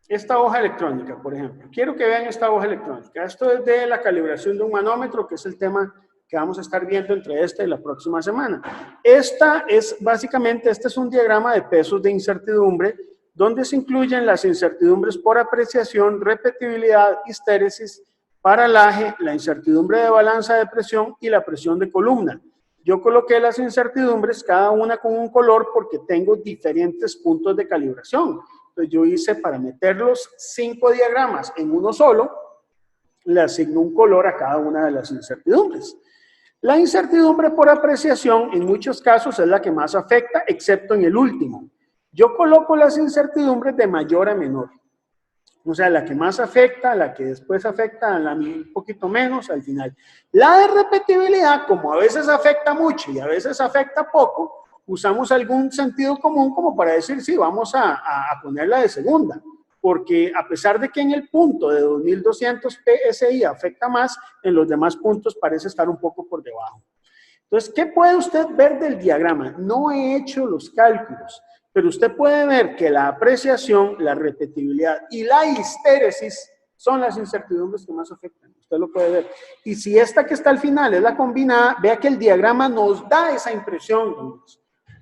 esta hoja electrónica, por ejemplo. Quiero que vean esta hoja electrónica. Esto es de la calibración de un manómetro, que es el tema que vamos a estar viendo entre esta y la próxima semana. Básicamente, este es un diagrama de pesos de incertidumbre, donde se incluyen las incertidumbres por apreciación, repetibilidad, histéresis, paralaje, la incertidumbre de balanza de presión y la presión de columna. Yo coloqué las incertidumbres, cada una con un color, porque tengo diferentes puntos de calibración. Entonces yo hice, para meter los 5 diagramas en uno solo, le asigno un color a cada una de las incertidumbres. La incertidumbre por apreciación en muchos casos es la que más afecta, excepto en el último. Yo coloco las incertidumbres de mayor a menor. O sea, la que más afecta, la que después afecta, un poquito menos al final. La de repetibilidad, como a veces afecta mucho y a veces afecta poco, usamos algún sentido común como para decir, sí, vamos a ponerla de segunda. Porque a pesar de que en el punto de 2200 PSI afecta más, en los demás puntos parece estar un poco por debajo. Entonces, ¿qué puede usted ver del diagrama? No he hecho los cálculos, pero usted puede ver que la apreciación, la repetibilidad y la histéresis son las incertidumbres que más afectan. Usted lo puede ver. Y si esta que está al final es la combinada, vea que el diagrama nos da esa impresión.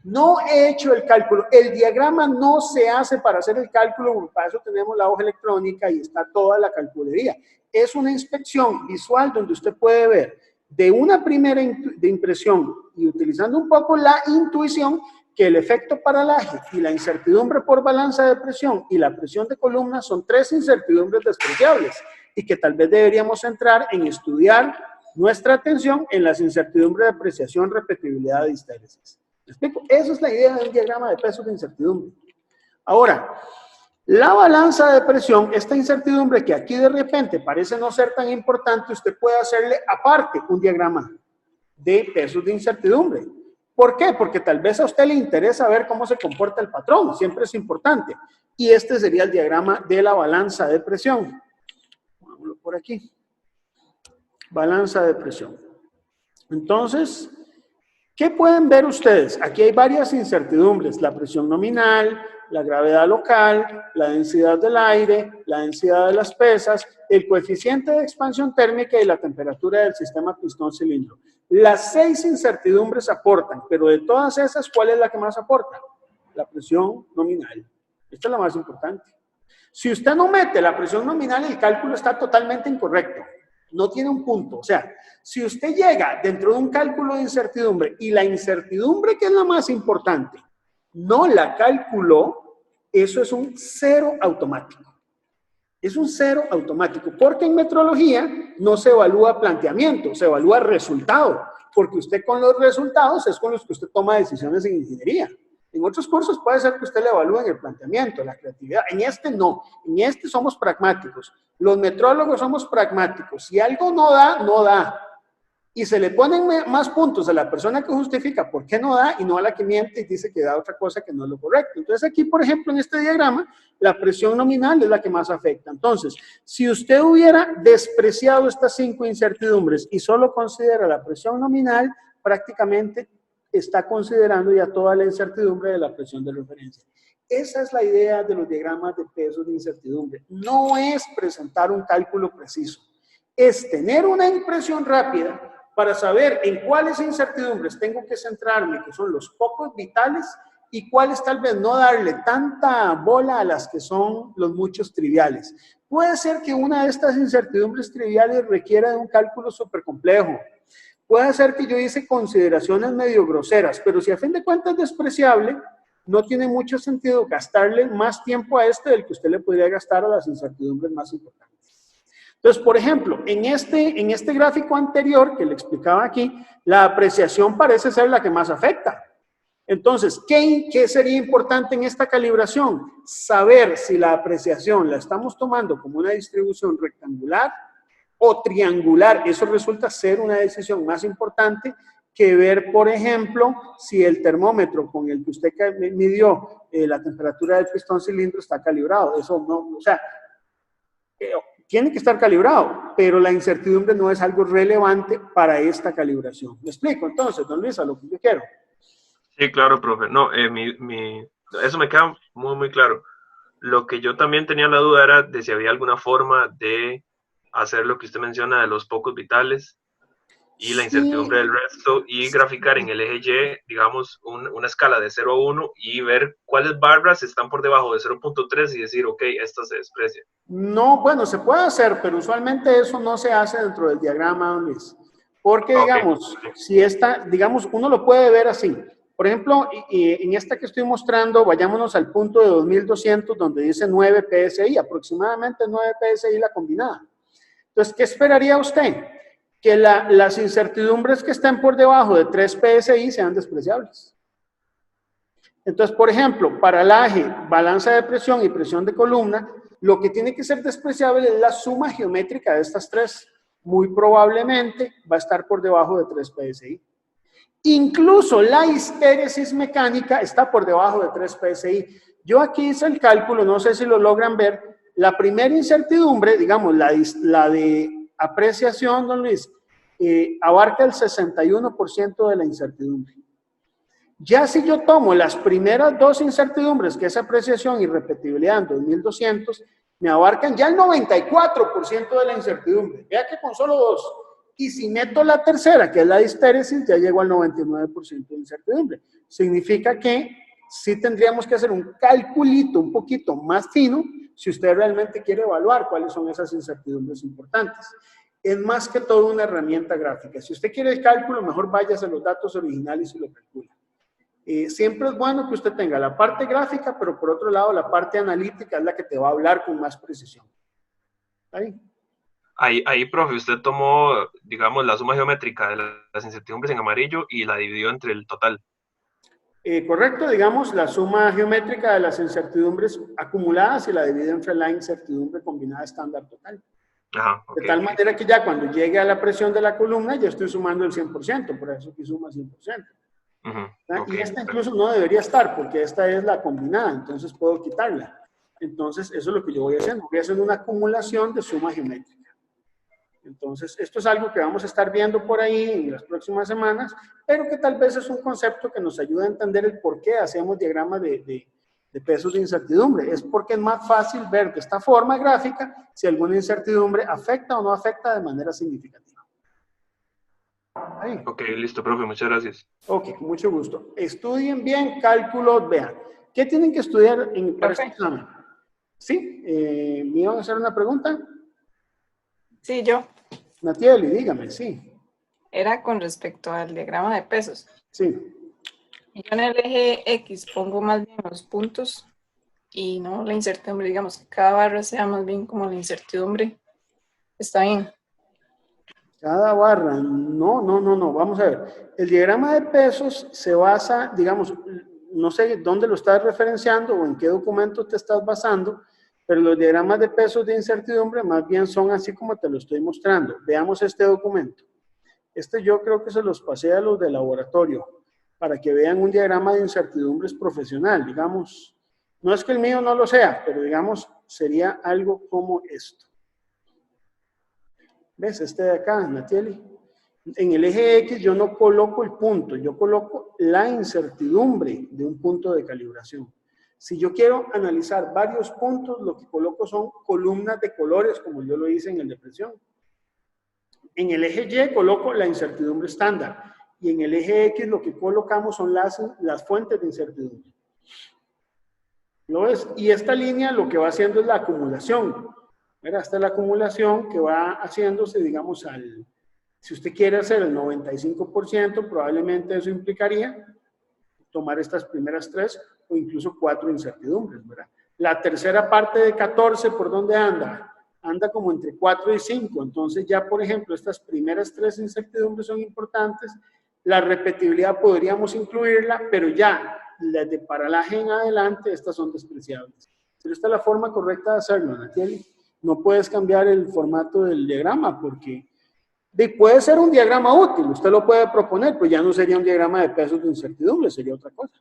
No he hecho el cálculo. El diagrama no se hace para hacer el cálculo, porque para eso tenemos la hoja electrónica y está toda la calculería. Es una inspección visual donde usted puede ver de una primera impresión y utilizando un poco la intuición, que el efecto paralaje y la incertidumbre por balanza de presión y la presión de columna son 3 incertidumbres despreciables y que tal vez deberíamos entrar en estudiar nuestra atención en las incertidumbres de apreciación, repetibilidad y histéresis. ¿Me explico? Esa es la idea de un diagrama de pesos de incertidumbre. Ahora, la balanza de presión, esta incertidumbre que aquí de repente parece no ser tan importante, usted puede hacerle aparte un diagrama de pesos de incertidumbre. ¿Por qué? Porque tal vez a usted le interesa ver cómo se comporta el patrón, siempre es importante. Y este sería el diagrama de la balanza de presión. Vámonos por aquí. Balanza de presión. Entonces, ¿qué pueden ver ustedes? Aquí hay varias incertidumbres: la presión nominal, la gravedad local, la densidad del aire, la densidad de las pesas, el coeficiente de expansión térmica y la temperatura del sistema pistón-cilindro. Las 6 incertidumbres aportan, pero de todas esas, ¿cuál es la que más aporta? La presión nominal. Esta es la más importante. Si usted no mete la presión nominal, el cálculo está totalmente incorrecto. No tiene un punto. O sea, si usted llega dentro de un cálculo de incertidumbre y la incertidumbre, que es la más importante, no la calculó, eso es un 0 automático. Es un 0 automático, porque en metrología no se evalúa planteamiento, se evalúa resultado, porque usted con los resultados es con los que usted toma decisiones en ingeniería. En otros cursos puede ser que usted le evalúe en el planteamiento, la creatividad. En este no, en este somos pragmáticos. Los metrólogos somos pragmáticos. Si algo no da, no da. Y se le ponen más puntos a la persona que justifica por qué no da y no a la que miente y dice que da otra cosa que no es lo correcto. Entonces aquí, por ejemplo, en este diagrama, la presión nominal es la que más afecta. Entonces, si usted hubiera despreciado estas 5 incertidumbres y solo considera la presión nominal, prácticamente está considerando ya toda la incertidumbre de la presión de referencia. Esa es la idea de los diagramas de pesos de incertidumbre. No es presentar un cálculo preciso, es tener una impresión rápida para saber en cuáles incertidumbres tengo que centrarme, que son los pocos vitales, y cuáles tal vez no darle tanta bola a las que son los muchos triviales. Puede ser que una de estas incertidumbres triviales requiera de un cálculo súper complejo. Puede ser que yo hice consideraciones medio groseras, pero si a fin de cuentas es despreciable, no tiene mucho sentido gastarle más tiempo a este del que usted le podría gastar a las incertidumbres más importantes. Entonces, por ejemplo, en este gráfico anterior que le explicaba aquí, la apreciación parece ser la que más afecta. Entonces, ¿qué sería importante en esta calibración? Saber si la apreciación la estamos tomando como una distribución rectangular o triangular. Eso resulta ser una decisión más importante que ver, por ejemplo, si el termómetro con el que usted midió la temperatura del pistón cilindro está calibrado. Eso no, o sea, tiene que estar calibrado, pero la incertidumbre no es algo relevante para esta calibración. ¿Me explico? Entonces, don Luis, a lo que yo quiero. Sí, claro, profe. No, eso me queda muy, muy claro. Lo que yo también tenía la duda era de si había alguna forma de hacer lo que usted menciona de los pocos vitales y la incertidumbre del Sí, resto y graficar en el eje Y, digamos, una escala de 0 a 1 y ver cuáles barras están por debajo de 0.3 y decir, ok, esta se desprecia. no, bueno, se puede hacer, pero usualmente eso no se hace dentro del diagrama, don Luis. Porque, Ok, digamos, si esta, digamos, uno lo puede ver así. Por ejemplo, en esta que estoy mostrando, vayámonos al punto de 2200, donde dice 9 PSI, aproximadamente 9 PSI la combinada. Entonces, ¿qué esperaría usted? Que las incertidumbres que estén por debajo de 3 PSI sean despreciables. Entonces, por ejemplo, para el AGE, balanza de presión y presión de columna, lo que tiene que ser despreciable es la suma geométrica de estas tres. Muy probablemente va a estar por debajo de 3 PSI. Incluso la histéresis mecánica está por debajo de 3 PSI. Yo aquí hice el cálculo, no sé si lo logran ver. La primera incertidumbre, digamos, la de apreciación, don Luis, abarca el 61% de la incertidumbre. Ya si yo tomo las primeras dos incertidumbres, que es apreciación y repetibilidad en 2200, me abarcan ya el 94% de la incertidumbre. Vea que con solo dos. Y si meto la tercera, que es la histéresis, ya llego al 99% de incertidumbre. Significa que sí tendríamos que hacer un calculito un poquito más fino si usted realmente quiere evaluar cuáles son esas incertidumbres importantes. Es más que todo una herramienta gráfica. Si usted quiere el cálculo, mejor váyase a los datos originales y lo calcula. Siempre es bueno que usted tenga la parte gráfica, pero por otro lado la parte analítica es la que te va a hablar con más precisión. ¿Ahí? Ahí, profe, usted tomó, digamos, la suma geométrica de las incertidumbres en amarillo y la dividió entre el total. Correcto, digamos, la suma geométrica de las incertidumbres acumuladas y la divido entre la incertidumbre combinada estándar total. Ajá, De ok, tal ok. manera que ya cuando llegue a la presión de la columna, ya estoy sumando el 100%, por eso que suma 100%. Ok, Y esta incluso perfecto. no debería estar, porque esta es la combinada, entonces puedo quitarla. Entonces, eso es lo que yo voy haciendo. Voy haciendo una acumulación de suma geométrica. Entonces, esto es algo que vamos a estar viendo por ahí en las próximas semanas, pero que tal vez es un concepto que nos ayuda a entender el por qué hacemos diagramas de pesos de incertidumbre. Es porque es más fácil ver de esta forma gráfica si alguna incertidumbre afecta o no afecta de manera significativa. Ahí. Ok, listo, profe, muchas gracias. Ok, con mucho gusto. Estudien bien cálculos, vean. ¿Qué tienen que estudiar para este Profe, examen? ¿Sí? ¿Me iban a hacer una pregunta? sí, yo. Natieli, dígame, sí. Era con respecto al diagrama de pesos. Sí. Yo en el eje X pongo más bien los puntos y no la incertidumbre, digamos, que cada barra sea más bien como la incertidumbre. Está bien. Cada barra, no, vamos a ver. El diagrama de pesos se basa, digamos, no sé dónde lo estás referenciando o en qué documento te estás basando, pero los diagramas de pesos de incertidumbre más bien son así como te lo estoy mostrando. Veamos este documento. Este yo creo que se los pasé a los de laboratorio para que vean un diagrama de incertidumbres profesional, digamos. No es que el mío no lo sea, pero digamos, sería algo como esto. ¿Ves? Este de acá, Natieli. En el eje X yo no coloco el punto, yo coloco la incertidumbre de un punto de calibración. Si yo quiero analizar varios puntos, lo que coloco son columnas de colores, como yo lo hice en el de presión. En el eje Y coloco la incertidumbre estándar y en el eje X lo que colocamos son las fuentes de incertidumbre. ¿Lo ves? Y esta línea lo que va haciendo es la acumulación. Mira, esta es la acumulación que va haciéndose, digamos, si usted quiere hacer el 95%, probablemente eso implicaría tomar estas primeras tres o incluso cuatro incertidumbres, ¿verdad? La tercera parte de 14, ¿por dónde anda? Anda como entre 4 y 5. Entonces ya, por ejemplo, estas primeras tres incertidumbres son importantes. La repetibilidad podríamos incluirla, pero ya las de paralaje en adelante, estas son despreciables. Pero esta es la forma correcta de hacerlo, Natieli. No puedes cambiar el formato del diagrama porque puede ser un diagrama útil, usted lo puede proponer, pero ya no sería un diagrama de pesos de incertidumbre, sería otra cosa.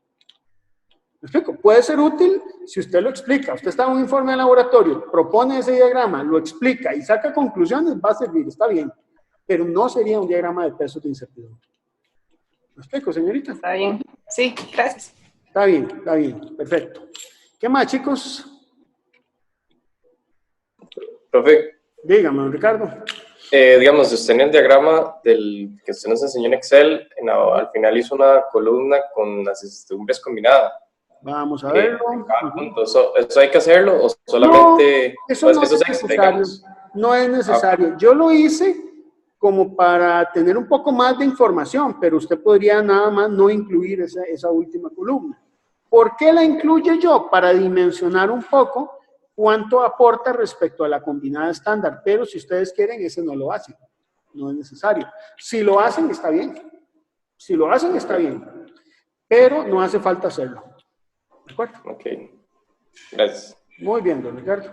¿Me explico? Puede ser útil si usted lo explica. Usted está en un informe de laboratorio, propone ese diagrama, lo explica y saca conclusiones, va a servir, está bien. Pero no sería un diagrama de pesos de incertidumbre. ¿Me explico, señorita? Está bien. Sí, gracias. Está bien, perfecto. ¿Qué más, chicos? Profe, Dígame, don Ricardo. digamos, usted en el diagrama del que usted nos enseñó en Excel, al final hizo una columna con las incertidumbres combinadas. Vamos a verlo. En cada punto. ¿Eso hay que hacerlo o solamente No, eso no eso es extra, necesario. digamos? No es necesario. Yo lo hice como para tener un poco más de información, pero usted podría nada más no incluir esa última columna. ¿Por qué la incluye yo? Para dimensionar un poco cuánto aporta respecto a la combinada estándar, pero si ustedes quieren, ese no lo hacen. No es necesario. Si lo hacen, está bien. Si lo hacen, está bien. Pero no hace falta hacerlo. ¿De acuerdo? Ok. Gracias. Muy bien, don Ricardo.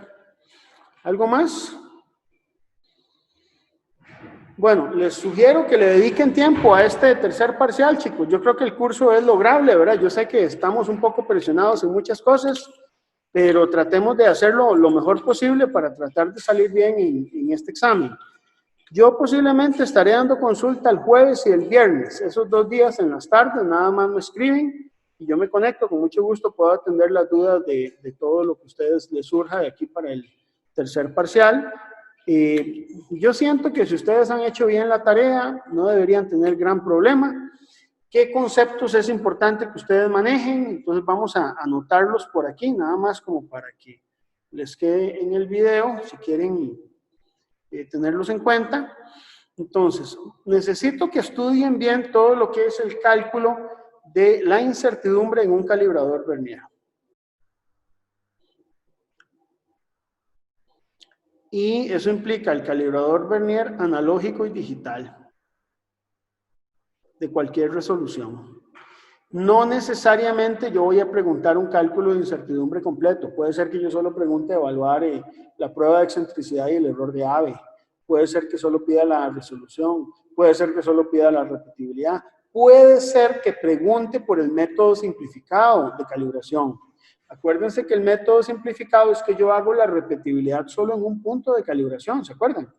¿Algo más? Bueno, les sugiero que le dediquen tiempo a este tercer parcial, chicos. Yo creo que el curso es lograble, ¿verdad? Yo sé que estamos un poco presionados en muchas cosas, pero tratemos de hacerlo lo mejor posible para tratar de salir bien en este examen. Yo posiblemente estaré dando consulta el jueves y el viernes, esos 2 días en las tardes, nada más me escriben y yo me conecto, con mucho gusto puedo atender las dudas de todo lo que a ustedes les surja de aquí para el tercer parcial. Yo siento que si ustedes han hecho bien la tarea, no deberían tener gran problema. ¿Qué conceptos es importante que ustedes manejen? Entonces vamos a anotarlos por aquí, nada más como para que les quede en el video, si quieren tenerlos en cuenta. Entonces, necesito que estudien bien todo lo que es el cálculo de la incertidumbre en un calibrador Vernier. Y eso implica el calibrador Vernier analógico y digital, de cualquier resolución. No necesariamente yo voy a preguntar un cálculo de incertidumbre completo. Puede ser que yo solo pregunte evaluar la prueba de excentricidad y el error de AVE. Puede ser que solo pida la resolución. Puede ser que solo pida la repetibilidad. Puede ser que pregunte por el método simplificado de calibración. Acuérdense que el método simplificado es que yo hago la repetibilidad solo en un punto de calibración, ¿se acuerdan?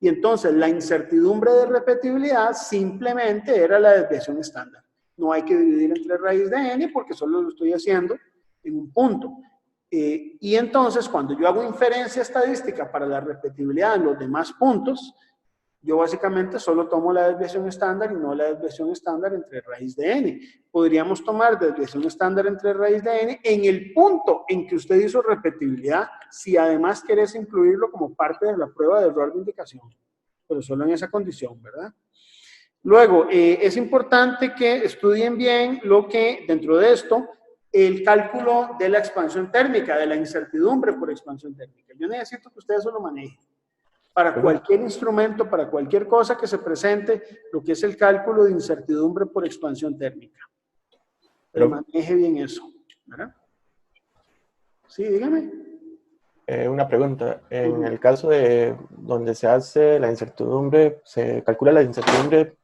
Y entonces la incertidumbre de repetibilidad simplemente era la desviación estándar. No hay que dividir entre raíz de n porque solo lo estoy haciendo en un punto. Y entonces cuando yo hago inferencia estadística para la repetibilidad en los demás puntos, yo básicamente solo tomo la desviación estándar y no la desviación estándar entre raíz de n. Podríamos tomar desviación estándar entre raíz de n en el punto en que usted hizo repetibilidad, si además querés incluirlo como parte de la prueba de error de indicación, pero solo en esa condición, ¿verdad? Luego, es importante que estudien bien lo que, dentro de esto, el cálculo de la expansión térmica, de la incertidumbre por expansión térmica. Yo necesito que ustedes eso lo manejen. Para cualquier instrumento, para cualquier cosa que se presente, lo que es el cálculo de incertidumbre por expansión térmica. Pero maneje bien eso, ¿verdad? Sí, dígame. Una pregunta. En el caso de donde se hace la incertidumbre, se calcula la incertidumbre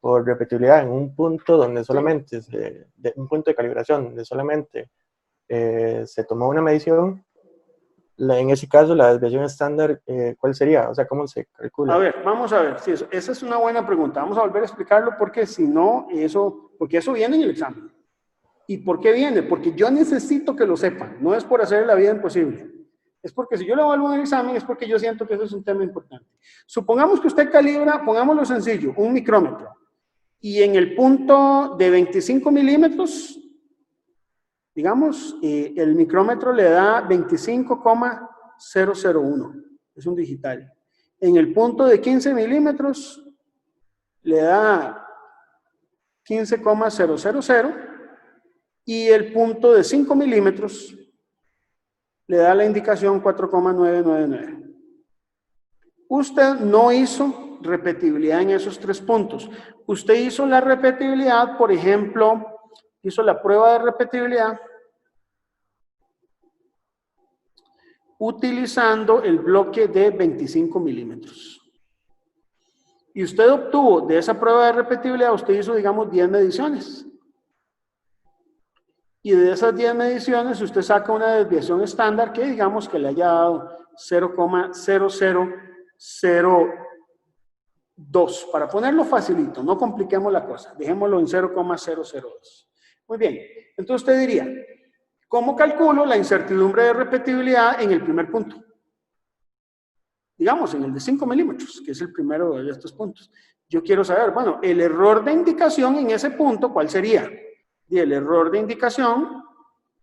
por repetibilidad en un punto donde solamente, un punto de calibración, donde solamente se tomó una medición. En ese caso, la desviación estándar, ¿cuál sería? O sea, ¿cómo se calcula? A ver, vamos a ver. Sí, esa es una buena pregunta. Vamos a volver a explicarlo porque si no, porque eso viene en el examen. ¿Y por qué viene? Porque yo necesito que lo sepan. No es por hacer la vida imposible. Es porque si yo lo evalúo en el examen es porque yo siento que eso es un tema importante. Supongamos que usted calibra, pongámoslo sencillo, un micrómetro. Y en el punto de 25 milímetros, digamos, el micrómetro le da 25,001. Es un digital. En el punto de 15 milímetros le da 15,000. Y el punto de 5 milímetros le da la indicación 4,999. Usted no hizo repetibilidad en esos 3 puntos. Usted hizo la repetibilidad, por ejemplo, hizo la prueba de repetibilidad utilizando el bloque de 25 milímetros. Y usted obtuvo de esa prueba de repetibilidad, usted hizo, digamos, 10 mediciones. Y de esas 10 mediciones, usted saca una desviación estándar que digamos que le haya dado 0,0002. Para ponerlo facilito, no compliquemos la cosa. Dejémoslo en 0,002. Muy bien. Entonces usted diría, ¿cómo calculo la incertidumbre de repetibilidad en el primer punto? digamos, en el de 5 milímetros, que es el primero de estos puntos. Yo quiero saber, bueno, el error de indicación en ese punto, ¿cuál sería? Y el error de indicación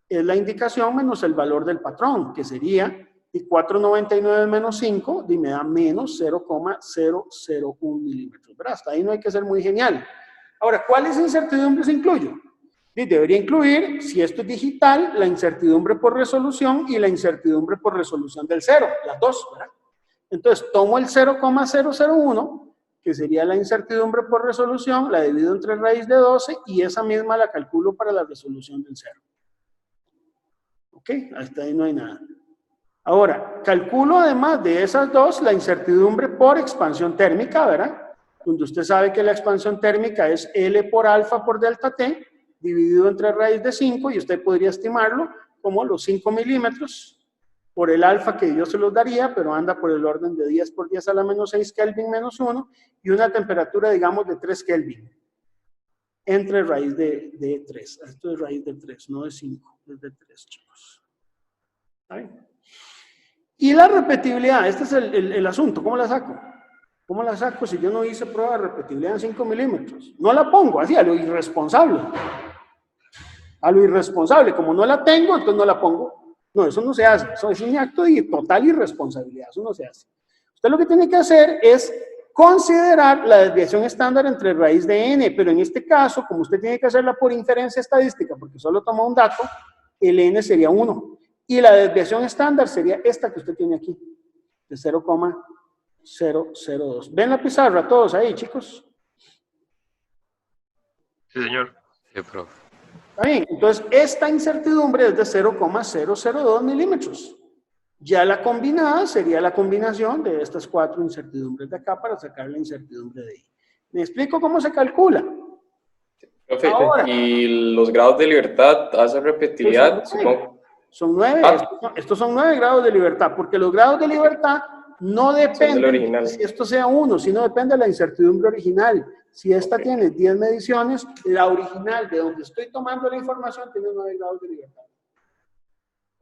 es la indicación menos el valor del patrón, que sería y 499 menos 5, y me da menos 0,001 milímetros, ¿verdad? Hasta ahí no hay que ser muy genial. Ahora, ¿cuáles incertidumbres incluyo? Y debería incluir, si esto es digital, la incertidumbre por resolución y la incertidumbre por resolución del cero, las dos, ¿verdad? Entonces, tomo el 0,001, que sería la incertidumbre por resolución, la divido entre raíz de 12 y esa misma la calculo para la resolución del cero. ¿Ok? Hasta ahí no hay nada. Ahora, calculo además de esas dos la incertidumbre por expansión térmica, ¿verdad? Donde usted sabe que la expansión térmica es L por alfa por delta T, dividido entre raíz de 5, y usted podría estimarlo como los 5 milímetros por el alfa que yo se los daría, pero anda por el orden de 10 por 10 a la menos 6 Kelvin menos 1, y una temperatura, digamos, de 3 Kelvin, entre raíz de 3. Esto es raíz de 3, no de 5, es de 3, chicos. ¿Está bien? Y la repetibilidad, este es el asunto, ¿cómo la saco? ¿Cómo la saco si yo no hice prueba de repetibilidad en 5 milímetros? No la pongo así, a lo irresponsable. A lo irresponsable, como no la tengo, entonces no la pongo. No, eso no se hace, eso es un acto de total irresponsabilidad, eso no se hace. Usted lo que tiene que hacer es considerar la desviación estándar entre raíz de n, pero en este caso, como usted tiene que hacerla por inferencia estadística, porque solo toma un dato, el n sería 1. Y la desviación estándar sería esta que usted tiene aquí, de 0,002. ¿Ven la pizarra todos ahí, chicos? Sí, señor. Sí, profe. Está bien, entonces esta incertidumbre es de 0,002 milímetros. Ya la combinada sería la combinación de estas 4 incertidumbres de acá para sacar la incertidumbre de ahí. ¿Me explico cómo se calcula? Profe, Ahora, y los grados de libertad, hace repetibilidad, supongo. Son 9, estos son 9 grados de libertad, porque los grados de libertad no dependen de si esto sea 1, sino depende de la incertidumbre original. Si esta tiene 10 mediciones, la original de donde estoy tomando la información tiene 9 grados de libertad.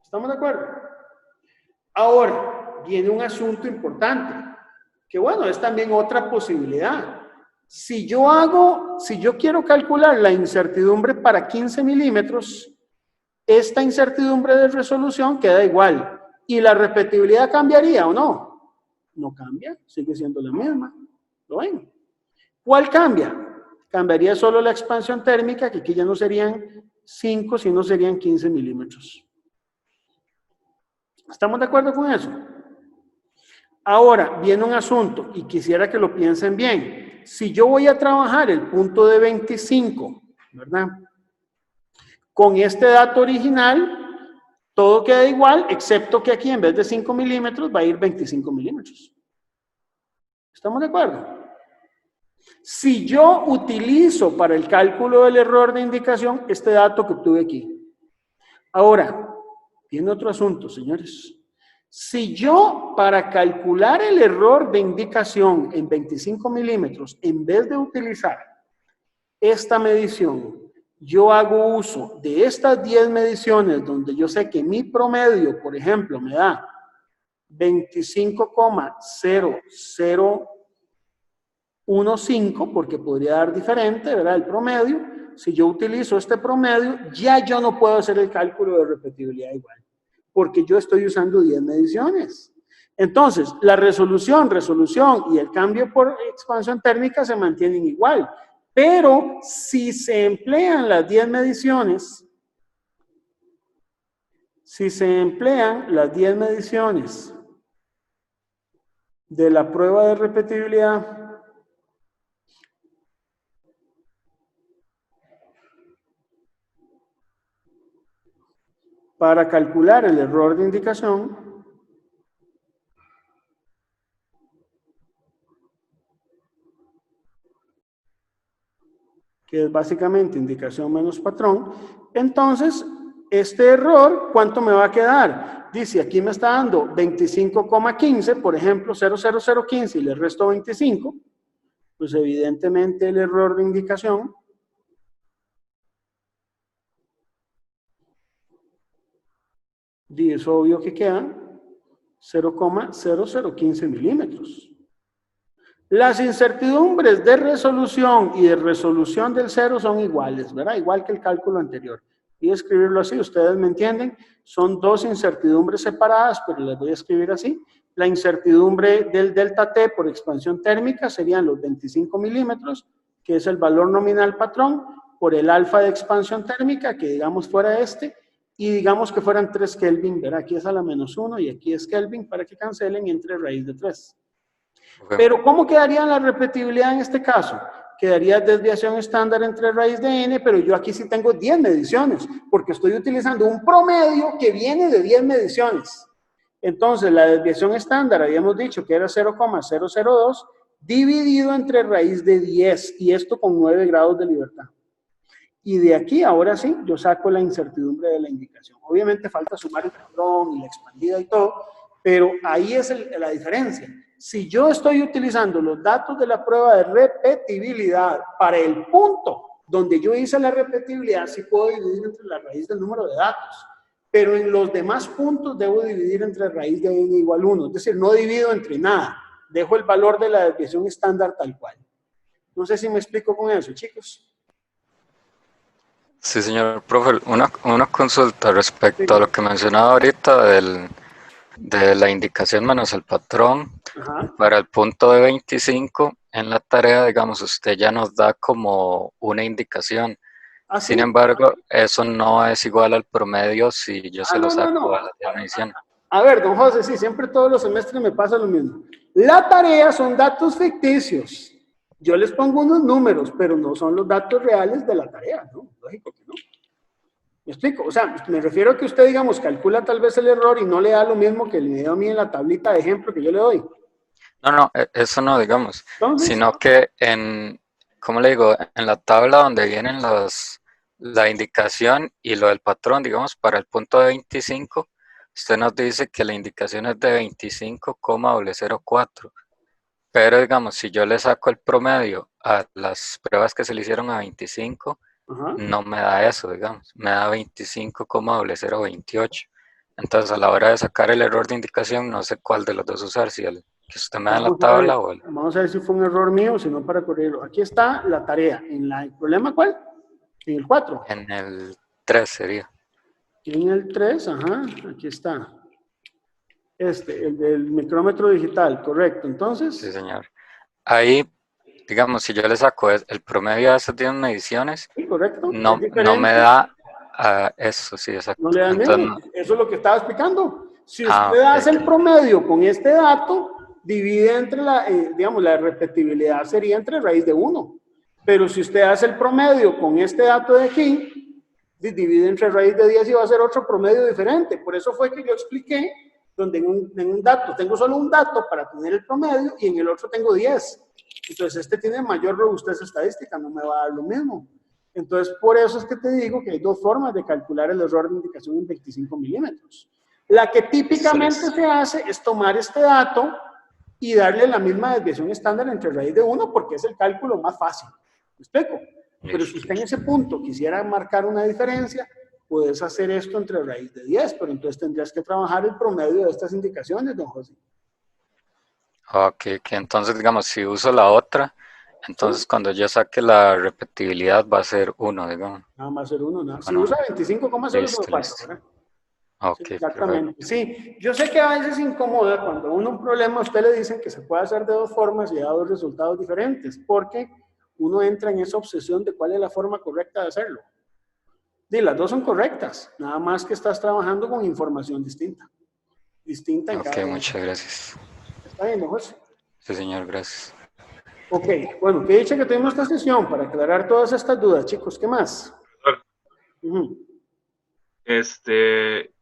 ¿Estamos de acuerdo? Ahora, viene un asunto importante, que bueno, es también otra posibilidad. Si yo quiero calcular la incertidumbre para 15 milímetros, esta incertidumbre de resolución queda igual. ¿Y la repetibilidad cambiaría o no? No cambia, sigue siendo la misma. ¿Lo ven? ¿Cuál cambia? Cambiaría solo la expansión térmica, que aquí ya no serían 5, sino serían 15 milímetros. ¿Estamos de acuerdo con eso? Ahora, viene un asunto, y quisiera que lo piensen bien. Si yo voy a trabajar el punto de 25, ¿verdad? Con este dato original, todo queda igual, excepto que aquí en vez de 5 milímetros va a ir 25 milímetros. ¿Estamos de acuerdo? Si yo utilizo para el cálculo del error de indicación este dato que obtuve aquí. Ahora, viene otro asunto, señores. Si yo, para calcular el error de indicación en 25 milímetros, en vez de utilizar esta medición, yo hago uso de estas 10 mediciones donde yo sé que mi promedio, por ejemplo, me da 25,0015, porque podría dar diferente, ¿verdad? El promedio. Si yo utilizo este promedio, ya yo no puedo hacer el cálculo de repetibilidad igual, porque yo estoy usando 10 mediciones. Entonces, la resolución y el cambio por expansión térmica se mantienen igual. Pero si se emplean las 10 mediciones, de la prueba de repetibilidad, para calcular el error de indicación, que es básicamente indicación menos patrón, entonces este error, ¿cuánto me va a quedar? Dice, aquí me está dando 25,15, por ejemplo, 0,0015 y le resto 25, pues evidentemente el error de indicación es obvio que queda 0,0015 milímetros. Las incertidumbres de resolución y de resolución del cero son iguales, ¿verdad? Igual que el cálculo anterior. Voy a escribirlo así, ustedes me entienden. Son dos incertidumbres separadas, pero les voy a escribir así. La incertidumbre del delta T por expansión térmica serían los 25 milímetros, que es el valor nominal patrón, por el alfa de expansión térmica, que digamos fuera este, y digamos que fueran 3 Kelvin, ¿verdad? Aquí es a la -1 y aquí es Kelvin para que cancelen entre raíz de 3. Ok. Pero ¿cómo quedaría la repetibilidad en este caso? Quedaría desviación estándar entre raíz de n, pero yo aquí sí tengo 10 mediciones, porque estoy utilizando un promedio que viene de 10 mediciones. Entonces, la desviación estándar, habíamos dicho que era 0,002, dividido entre raíz de 10, y esto con 9 grados de libertad. Y de aquí, ahora sí, yo saco la incertidumbre de la indicación. Obviamente falta sumar el patrón y la expandida y todo, pero ahí es la diferencia. Si yo estoy utilizando los datos de la prueba de repetibilidad para el punto donde yo hice la repetibilidad, sí puedo dividir entre la raíz del número de datos. Pero en los demás puntos debo dividir entre raíz de n igual 1. Es decir, no divido entre nada. Dejo el valor de la desviación estándar tal cual. No sé si me explico con eso, chicos. Sí, señor profe, una consulta respecto Sí. a lo que mencionaba ahorita de la indicación menos el patrón. Ajá. Para el punto de 25, en la tarea, digamos, usted ya nos da como una indicación. ¿Ah, Sin sí? embargo, eso no es igual al promedio si yo se lo No, no, saco no. a la medición. A ver, don José, sí, siempre todos los semestres me pasa lo mismo. La tarea son datos ficticios. Yo les pongo unos números, pero no son los datos reales de la tarea, ¿no? Lógico que no. ¿Me explico? O sea, me refiero a que usted, digamos, calcula tal vez el error y no le da lo mismo que me dio a mí en la tablita de ejemplo que yo le doy. No, eso no, digamos, Entonces, sino que ¿cómo le digo? En la tabla donde vienen la indicación y lo del patrón, digamos, para el punto de 25, usted nos dice que la indicación es de 25,004. Pero digamos, si yo le saco el promedio a las pruebas que se le hicieron a 25, ajá. no me da eso, digamos, me da 25,028. Entonces, a la hora de sacar el error de indicación, no sé cuál de los dos usar, si el que usted me da en la tabla o el... Vamos a ver si fue un error mío, si no para corregirlo. Aquí está la tarea. ¿El problema cuál? En el 4. En el 3 sería. En el 3, ajá, aquí está. El del micrómetro digital, correcto. Entonces, Sí, señor. Ahí, digamos, si yo le saco el promedio de esas 10 mediciones, sí, correcto. no Es diferente. me da eso, sí, exacto. No le da Entonces, menos. Eso es lo que estaba explicando. Si usted ok, hace el promedio con este dato, divide entre digamos, la repetibilidad sería entre raíz de 1. Pero si usted hace el promedio con este dato de aquí, divide entre raíz de 10 y va a ser otro promedio diferente. Por eso fue que yo expliqué donde en un dato tengo solo un dato para tener el promedio y en el otro tengo 10. Entonces este tiene mayor robustez estadística, no me va a dar lo mismo. Entonces por eso es que te digo que hay dos formas de calcular el error de indicación en 25 milímetros. La que típicamente se hace es tomar este dato y darle la misma desviación estándar entre raíz de 1 porque es el cálculo más fácil. ¿Me explico? Pero si usted en ese punto quisiera marcar una diferencia, puedes hacer esto entre raíz de 10, pero entonces tendrías que trabajar el promedio de estas indicaciones, don José. ok, que entonces, digamos, si uso la otra, entonces cuando yo saque la repetibilidad va a ser 1, digamos. Nada más ser 1, nada. Si Bueno, usa 25,004, listo. ¿verdad? Ok, Sí, exactamente. Sí, yo sé que a veces incomoda cuando uno un problema, a usted le dicen que se puede hacer de dos formas y da dos resultados diferentes, porque uno entra en esa obsesión de cuál es la forma correcta de hacerlo. Y las dos son correctas, nada más que estás trabajando con información distinta. Distinta en cada Ok, uno. muchas gracias. ¿Está bien, don José? Sí, señor, gracias. Ok, bueno, que dicha que tuvimos esta sesión para aclarar todas estas dudas, chicos. ¿Qué más?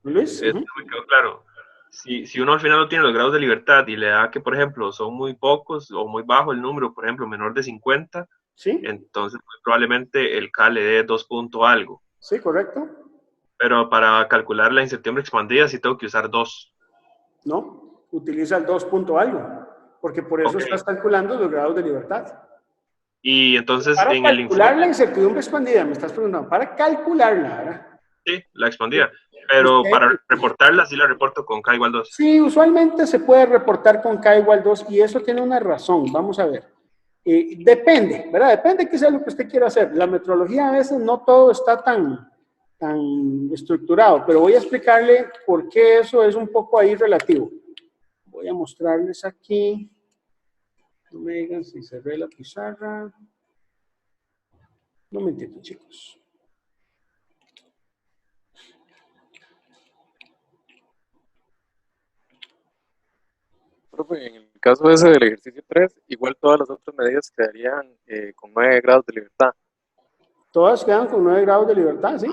Luis. Me quedó claro. Si uno al final no tiene los grados de libertad y le da que, por ejemplo, son muy pocos o muy bajo el número, por ejemplo, menor de 50, ¿Sí? entonces pues, probablemente el K le dé 2 punto algo. Sí, correcto. Pero para calcular la incertidumbre expandida sí tengo que usar 2. No, utiliza el 2 punto algo, porque por eso estás calculando los grados de libertad. Y entonces Para en el calcular informe... la incertidumbre expandida, me estás preguntando, para calcularla, ¿verdad? Sí, la expandida. Pero usted, para reportarla, sí la reporto con K igual 2. sí, usualmente se puede reportar con K igual 2 y eso tiene una razón. Vamos a ver. Depende, ¿verdad? Depende de qué sea lo que usted quiera hacer. La metrología a veces no todo está tan estructurado, pero voy a explicarle por qué eso es un poco ahí relativo. Voy a mostrarles aquí. No me digan si cerré la pizarra. Un momentito, chicos. Profe, en el caso ese del ejercicio 3, igual todas las otras medidas quedarían con 9 grados de libertad. Todas quedan con 9 grados de libertad, ¿sí?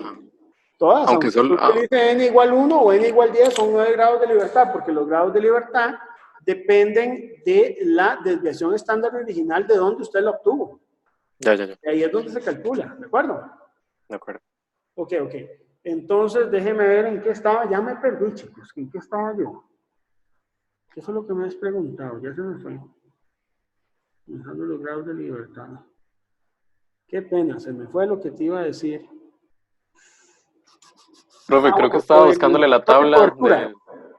Todas, Aunque aunque solo... tú utilices n igual 1 o n igual 10, son 9 grados de libertad, porque los grados de libertad dependen de la desviación estándar original de donde usted la obtuvo. Ya. Y ahí es donde se calcula, ¿de acuerdo? De acuerdo. Ok. Entonces, déjeme ver en qué estaba. Ya me perdí, chicos. ¿En qué estaba yo? ¿Qué fue lo que me has preguntado? Ya se me fue. Dejando los grados de libertad. Qué pena, se me fue lo que te iba a decir. Profe, creo que estaba buscándole la tabla de...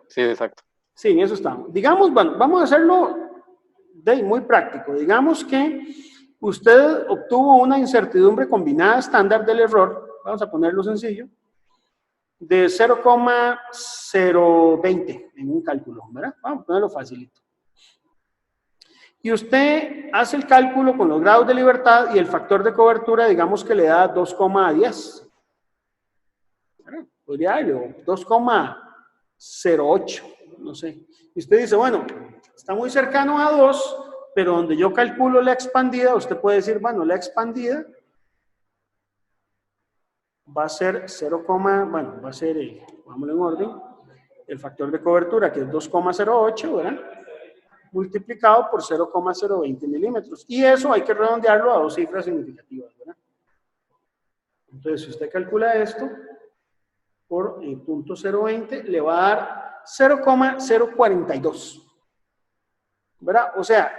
Sí, exacto. Sí, en eso estamos. Digamos, bueno, vamos a hacerlo muy práctico. Digamos que usted obtuvo una incertidumbre combinada estándar del error, vamos a ponerlo sencillo, de 0,020 en un cálculo, ¿verdad? Vamos a ponerlo facilito. Y usted hace el cálculo con los grados de libertad y el factor de cobertura, digamos que le da 2,10. Podría darle 2,08, no sé. Y usted dice, bueno, está muy cercano a 2, pero donde yo calculo la expandida, usted puede decir, bueno, la expandida va a ser 0, bueno, va a ser, vámonos en orden, el factor de cobertura, que es 2,08, ¿verdad? Multiplicado por 0,020 milímetros. Y eso hay que redondearlo a dos cifras significativas, ¿verdad? Entonces, si usted calcula esto por .020, le va a dar 0,042. ¿Verdad? O sea,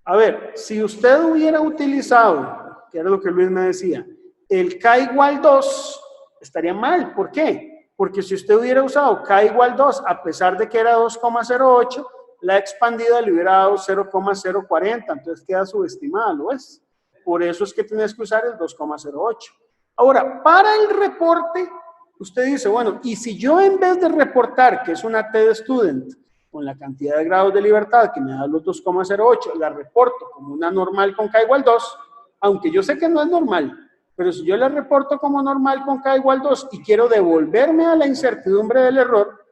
a ver, si usted hubiera utilizado, que era lo que Luis me decía, el K igual 2, estaría mal. ¿Por qué? Porque si usted hubiera usado K igual 2, a pesar de que era 2,08, la expandida le hubiera dado 0,040, entonces queda subestimada, ¿lo ves? Por eso es que tienes que usar el 2,08. Ahora, para el reporte, usted dice, bueno, y si yo en vez de reportar que es una TED Student con la cantidad de grados de libertad que me da los 2,08, la reporto como una normal con K igual 2, aunque yo sé que no es normal, pero si yo la reporto como normal con K igual 2 y quiero devolverme a la incertidumbre del error,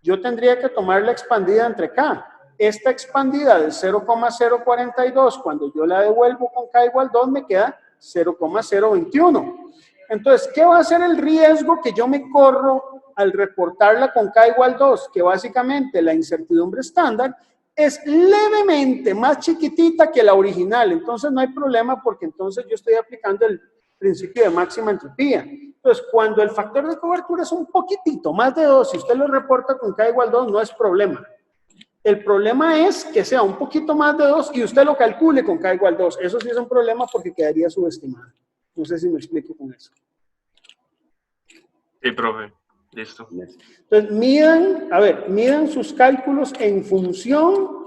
yo tendría que tomar la expandida entre K. Esta expandida de 0,042, cuando yo la devuelvo con K igual 2, me queda 0,021. Entonces, ¿qué va a ser el riesgo que yo me corro al reportarla con K igual 2? Que básicamente la incertidumbre estándar es levemente más chiquitita que la original. Entonces, no hay problema porque entonces yo estoy aplicando el principio de máxima entropía. Entonces, cuando el factor de cobertura es un poquitito más de 2, si usted lo reporta con K igual 2, no es problema. El problema es que sea un poquito más de 2 y usted lo calcule con K igual 2. Eso sí es un problema porque quedaría subestimado. No sé si me explico con eso. Sí, profe. Listo. Entonces, midan sus cálculos en función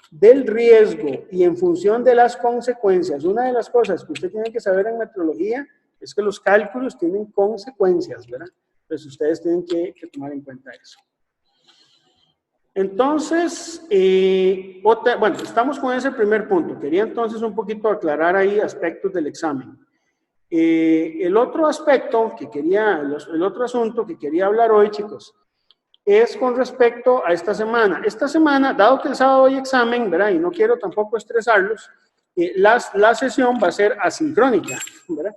del riesgo y en función de las consecuencias. Una de las cosas que usted tiene que saber en metrología es que los cálculos tienen consecuencias, ¿verdad? Entonces, ustedes tienen que tomar en cuenta eso. Entonces, bueno, estamos con ese primer punto. Quería entonces un poquito aclarar ahí aspectos del examen. El otro aspecto que quería, el otro asunto que quería hablar hoy, chicos, es con respecto a esta semana. Esta semana, dado que el sábado hay examen, ¿verdad? Y no quiero tampoco estresarlos, la sesión va a ser asincrónica, ¿verdad?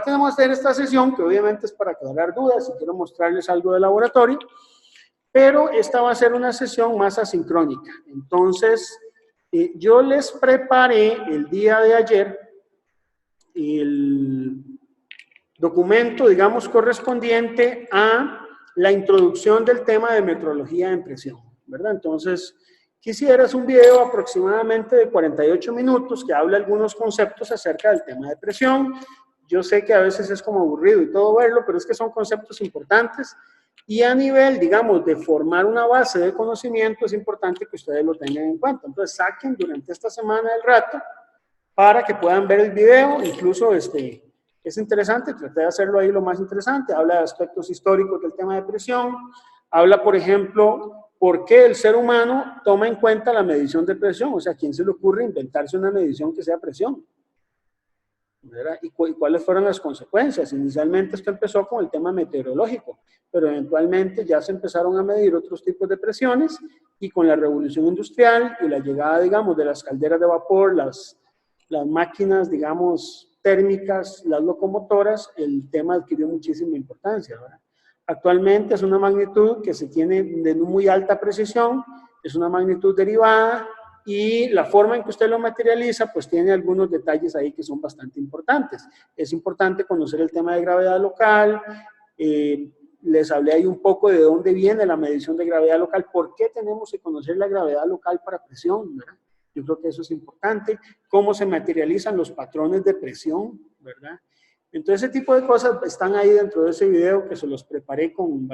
Tenemos que hacer esta sesión, que obviamente es para aclarar dudas y quiero mostrarles algo de laboratorio, pero esta va a ser una sesión más asincrónica. Entonces, yo les preparé el día de ayer el documento, digamos, correspondiente a la introducción del tema de metrología en presión, ¿verdad? Entonces, quisieras un video aproximadamente de 48 minutos que habla algunos conceptos acerca del tema de presión. Yo sé que a veces es como aburrido y todo verlo, pero es que son conceptos importantes y a nivel, digamos, de formar una base de conocimiento es importante que ustedes lo tengan en cuenta. Entonces saquen durante esta semana el rato para que puedan ver el video, incluso es interesante, traté de hacerlo ahí lo más interesante, habla de aspectos históricos del tema de presión, habla, por ejemplo, por qué el ser humano toma en cuenta la medición de presión, o sea, ¿a quién se le ocurre inventarse una medición que sea presión? ¿Verdad? ¿Y cuáles fueron las consecuencias? Inicialmente esto empezó con el tema meteorológico, pero eventualmente ya se empezaron a medir otros tipos de presiones y con la revolución industrial y la llegada, digamos, de las calderas de vapor, las máquinas, digamos, térmicas, las locomotoras, el tema adquirió muchísima importancia, ¿verdad? Actualmente es una magnitud que se tiene de muy alta precisión, es una magnitud derivada y la forma en que usted lo materializa pues tiene algunos detalles ahí que son bastante importantes. Es importante conocer el tema de gravedad local, les hablé ahí un poco de dónde viene la medición de gravedad local, por qué tenemos que conocer la gravedad local para presión, ¿verdad? Yo creo que eso es importante, cómo se materializan los patrones de presión, ¿verdad? Entonces, ese tipo de cosas están ahí dentro de ese video que se los preparé con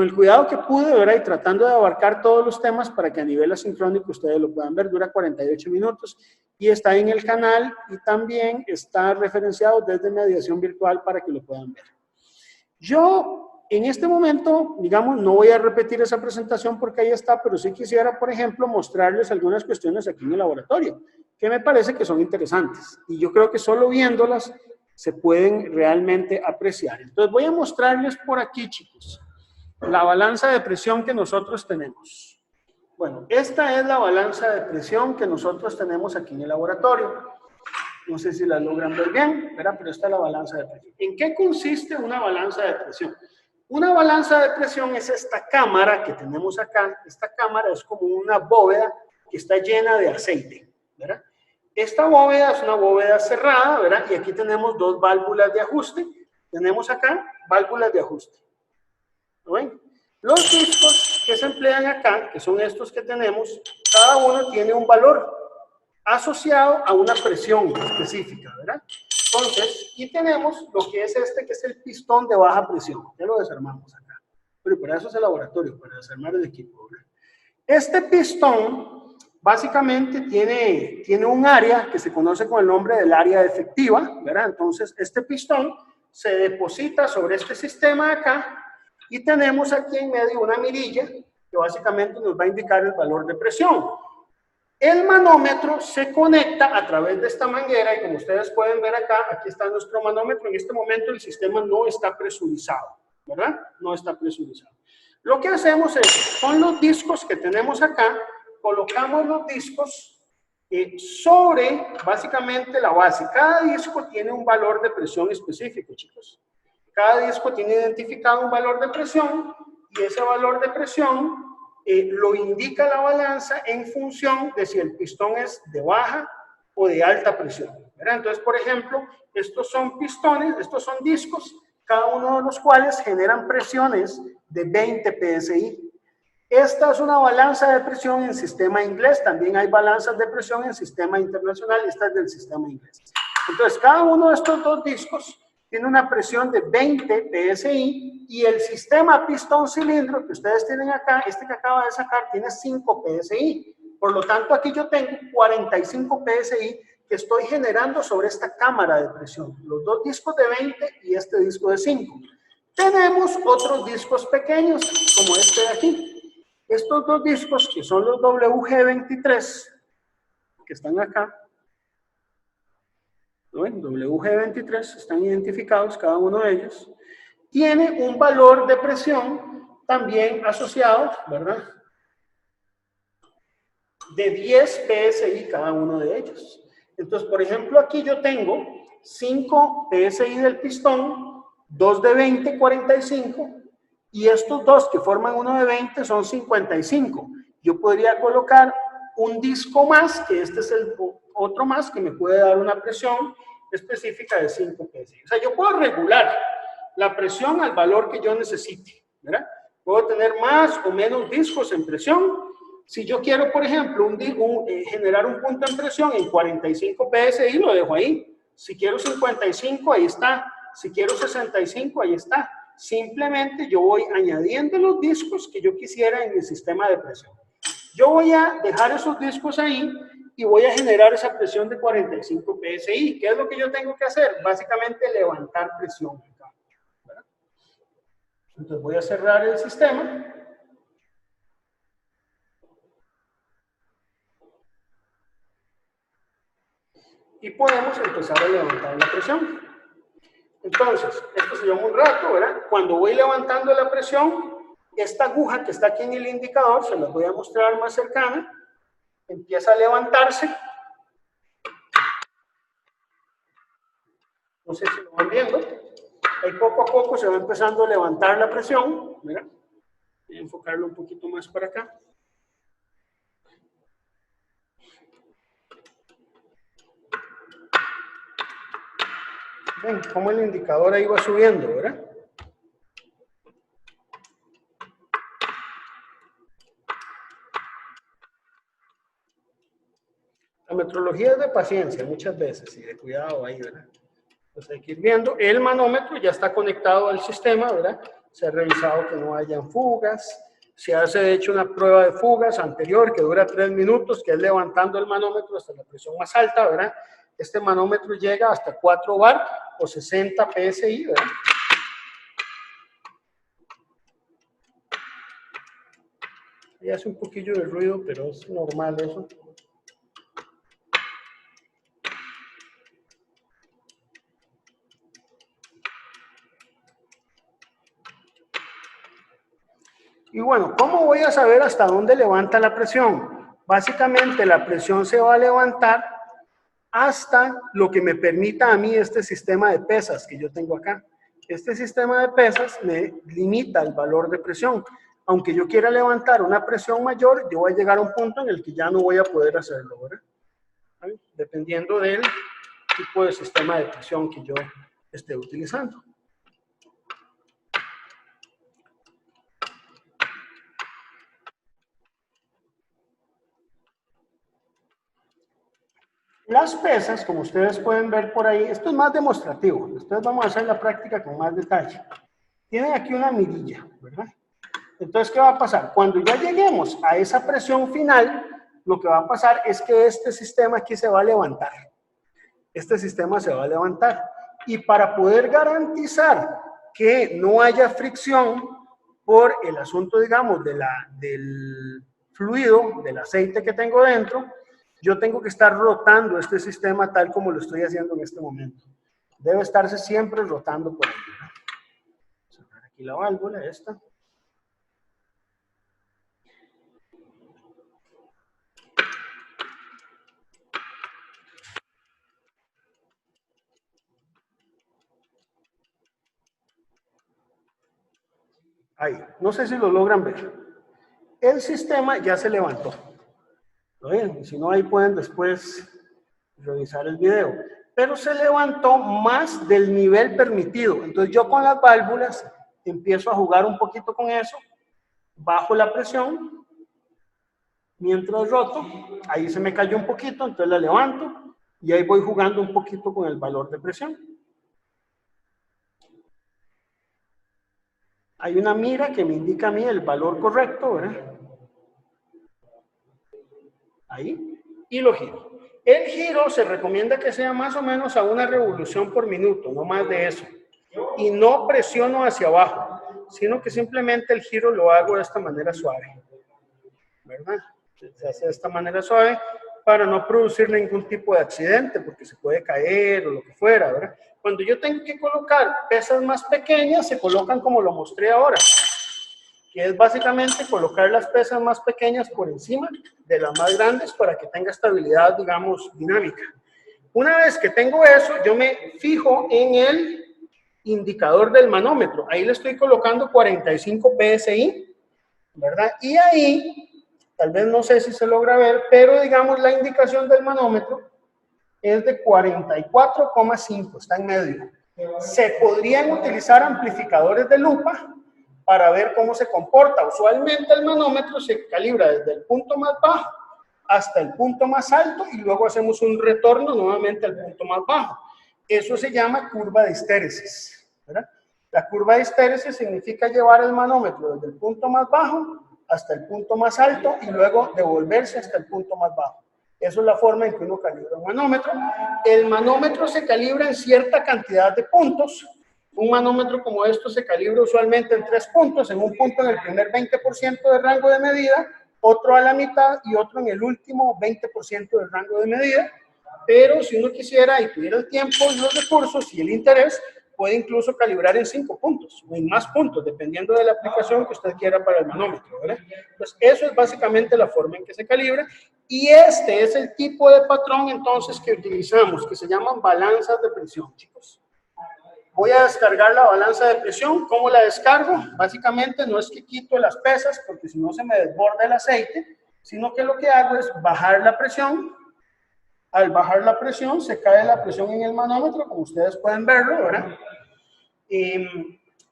el cuidado que pude, ¿verdad? Y tratando de abarcar todos los temas para que a nivel asincrónico ustedes lo puedan ver. Dura 48 minutos y está en el canal y también está referenciado desde Mediación Virtual para que lo puedan ver. Yo, en este momento, digamos, no voy a repetir esa presentación porque ahí está, pero sí quisiera, por ejemplo, mostrarles algunas cuestiones aquí en el laboratorio, que me parece que son interesantes. Y yo creo que solo viéndolas se pueden realmente apreciar. Entonces, voy a mostrarles por aquí, chicos, la balanza de presión que nosotros tenemos. Bueno, esta es la balanza de presión que nosotros tenemos aquí en el laboratorio. No sé si la logran ver bien, ¿verdad? Pero esta es la balanza de presión. ¿En qué consiste una balanza de presión? Una balanza de presión es esta cámara que tenemos acá. Esta cámara es como una bóveda que está llena de aceite, ¿verdad? Esta bóveda es una bóveda cerrada, ¿verdad? Y aquí tenemos dos válvulas de ajuste. Tenemos acá válvulas de ajuste. ¿Lo ven? Los discos que se emplean acá, que son estos que tenemos, cada uno tiene un valor asociado a una presión específica, ¿verdad? Entonces, y tenemos lo que es que es el pistón de baja presión. Ya lo desarmamos acá. Pero para eso es el laboratorio, para desarmar el equipo, ¿verdad? Este pistón básicamente tiene un área que se conoce con el nombre del área efectiva, ¿verdad? Entonces, este pistón se deposita sobre este sistema de acá y tenemos aquí en medio una mirilla que básicamente nos va a indicar el valor de presión. El manómetro se conecta a través de esta manguera y como ustedes pueden ver acá, aquí está nuestro manómetro. En este momento el sistema no está presurizado, ¿verdad? No está presurizado. Lo que hacemos es, con los discos que tenemos acá, colocamos los discos sobre básicamente la base. Cada disco tiene un valor de presión específico, chicos. Cada disco tiene identificado un valor de presión y ese valor de presión lo indica la balanza en función de si el pistón es de baja o de alta presión, ¿verdad? Entonces, por ejemplo, estos son pistones, estos son discos, cada uno de los cuales generan presiones de 20 psi. Esta es una balanza de presión en sistema inglés, también hay balanzas de presión en sistema internacional, esta es del sistema inglés. Entonces, cada uno de estos dos discos tiene una presión de 20 psi y el sistema pistón-cilindro que ustedes tienen acá, este que acaba de sacar, tiene 5 psi. Por lo tanto, aquí yo tengo 45 psi que estoy generando sobre esta cámara de presión. Los dos discos de 20 y este disco de 5. Tenemos otros discos pequeños, como este de aquí. Estos dos discos, que son los WG23, que están acá, ¿lo ven? WG23, están identificados cada uno de ellos. Tiene un valor de presión también asociado, ¿verdad? De 10 psi cada uno de ellos. Entonces, por ejemplo, aquí yo tengo 5 psi del pistón, 2 de 20, 45, y estos dos que forman uno de 20 son 55. Yo podría colocar un disco más, que este es el otro más, que me puede dar una presión específica de 5 psi. O sea, yo puedo regular la presión al valor que yo necesite, ¿verdad? Puedo tener más o menos discos en presión. Si yo quiero, por ejemplo, generar un punto en presión en 45 psi, lo dejo ahí. Si quiero 55, ahí está. Si quiero 65, ahí está. Simplemente yo voy añadiendo los discos que yo quisiera en mi sistema de presión. Yo voy a dejar esos discos ahí y voy a generar esa presión de 45 PSI. ¿Qué es lo que yo tengo que hacer? Básicamente levantar presión. Entonces voy a cerrar el sistema. Y podemos empezar a levantar la presión. Entonces, esto se llama un rato, ¿verdad? Cuando voy levantando la presión, esta aguja que está aquí en el indicador, se las voy a mostrar más cercana, empieza a levantarse. No sé si lo van viendo. Ahí poco a poco se va empezando a levantar la presión. Mira, voy a enfocarlo un poquito más para acá. Ven cómo el indicador ahí va subiendo, ¿verdad? La metrología es de paciencia muchas veces y de cuidado ahí, ¿verdad? Pues hay que ir viendo. El manómetro ya está conectado al sistema, ¿verdad? Se ha revisado que no hayan fugas. Se hace de hecho una prueba de fugas anterior que dura 3 minutos, que es levantando el manómetro hasta la presión más alta, ¿verdad? Este manómetro llega hasta 4 bar o 60 PSI, ¿verdad? Ahí hace un poquillo de ruido, pero es normal eso. Y bueno, ¿cómo voy a saber hasta dónde levanta la presión? Básicamente la presión se va a levantar hasta lo que me permita a mí este sistema de pesas que yo tengo acá. Este sistema de pesas me limita el valor de presión. Aunque yo quiera levantar una presión mayor, yo voy a llegar a un punto en el que ya no voy a poder hacerlo, ¿verdad? ¿Vale? Dependiendo del tipo de sistema de presión que yo esté utilizando. Las pesas, como ustedes pueden ver por ahí, esto es más demostrativo. Después vamos a hacer la práctica con más detalle. Tienen aquí una mirilla, ¿verdad? Entonces, ¿qué va a pasar? Cuando ya lleguemos a esa presión final, lo que va a pasar es que este sistema aquí se va a levantar. Este sistema se va a levantar. Y para poder garantizar que no haya fricción por el asunto, digamos, del fluido, del aceite que tengo dentro, yo tengo que estar rotando este sistema tal como lo estoy haciendo en este momento. Debe estarse siempre rotando por aquí. Vamos a cerrar aquí la válvula, esta. Ahí, no sé si lo logran ver. El sistema ya se levantó. ¿Lo ven? Si no, ahí pueden después revisar el video. Pero se levantó más del nivel permitido. Entonces yo con las válvulas empiezo a jugar un poquito con eso, bajo la presión, mientras roto, ahí se me cayó un poquito, entonces la levanto y ahí voy jugando un poquito con el valor de presión. Hay una mira que me indica a mí el valor correcto, ¿verdad? Ahí, y lo giro. El giro se recomienda que sea más o menos a 1 revolución por minuto, no más de eso. Y no presiono hacia abajo, sino que simplemente el giro lo hago de esta manera suave, ¿verdad? Se hace de esta manera suave para no producir ningún tipo de accidente, porque se puede caer o lo que fuera, ¿verdad? Cuando yo tengo que colocar pesas más pequeñas, se colocan como lo mostré ahora, que es básicamente colocar las pesas más pequeñas por encima de las más grandes para que tenga estabilidad, digamos, dinámica. Una vez que tengo eso, yo me fijo en el indicador del manómetro. Ahí le estoy colocando 45 PSI, ¿verdad? Y ahí, tal vez no sé si se logra ver, pero digamos la indicación del manómetro es de 44,5, está en medio. Se podrían utilizar amplificadores de lupa para ver cómo se comporta. Usualmente el manómetro se calibra desde el punto más bajo hasta el punto más alto y luego hacemos un retorno nuevamente al punto más bajo. Eso se llama curva de histéresis, ¿verdad? La curva de histéresis significa llevar el manómetro desde el punto más bajo hasta el punto más alto y luego devolverse hasta el punto más bajo. Eso es la forma en que uno calibra un manómetro. El manómetro se calibra en cierta cantidad de puntos. Un manómetro como esto se calibra usualmente en 3 puntos, en un punto en el primer 20% del rango de medida, otro a la mitad y otro en el último 20% del rango de medida. Pero si uno quisiera y tuviera el tiempo y los recursos y el interés, puede incluso calibrar en 5 puntos o en más puntos, dependiendo de la aplicación que usted quiera para el manómetro, ¿verdad? Pues eso es básicamente la forma en que se calibra. Y este es el tipo de patrón entonces que utilizamos, que se llaman balanzas de presión, chicos. Voy a descargar la balanza de presión. ¿Cómo la descargo? Básicamente no es que quito las pesas, porque si no se me desborda el aceite, sino que lo que hago es bajar la presión. Al bajar la presión, se cae la presión en el manómetro, como ustedes pueden verlo, ¿verdad?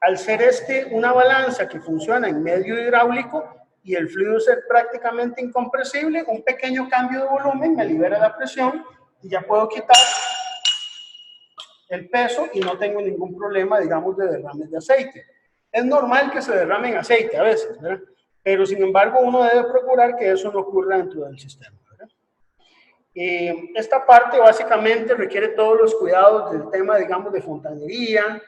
Al ser una balanza que funciona en medio hidráulico y el fluido ser prácticamente incompresible, un pequeño cambio de volumen me libera la presión y ya puedo quitar el peso y no tengo ningún problema, digamos, de derrames de aceite. Es normal que se derrame en aceite a veces, ¿verdad? Pero sin embargo uno debe procurar que eso no ocurra dentro del sistema. Esta parte básicamente requiere todos los cuidados del tema, digamos, de fontanería.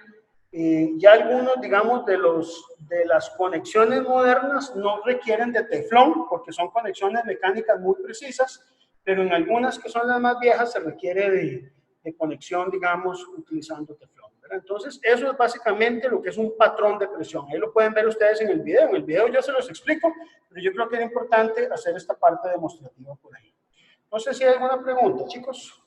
Ya algunos, digamos, de las conexiones modernas no requieren de teflón, porque son conexiones mecánicas muy precisas, pero en algunas que son las más viejas se requiere de conexión, digamos, utilizando teflón, ¿verdad? Entonces, eso es básicamente lo que es un patrón de presión. Ahí lo pueden ver ustedes en el video. En el video yo se los explico, pero yo creo que era importante hacer esta parte demostrativa por ahí. No sé si hay alguna pregunta, chicos.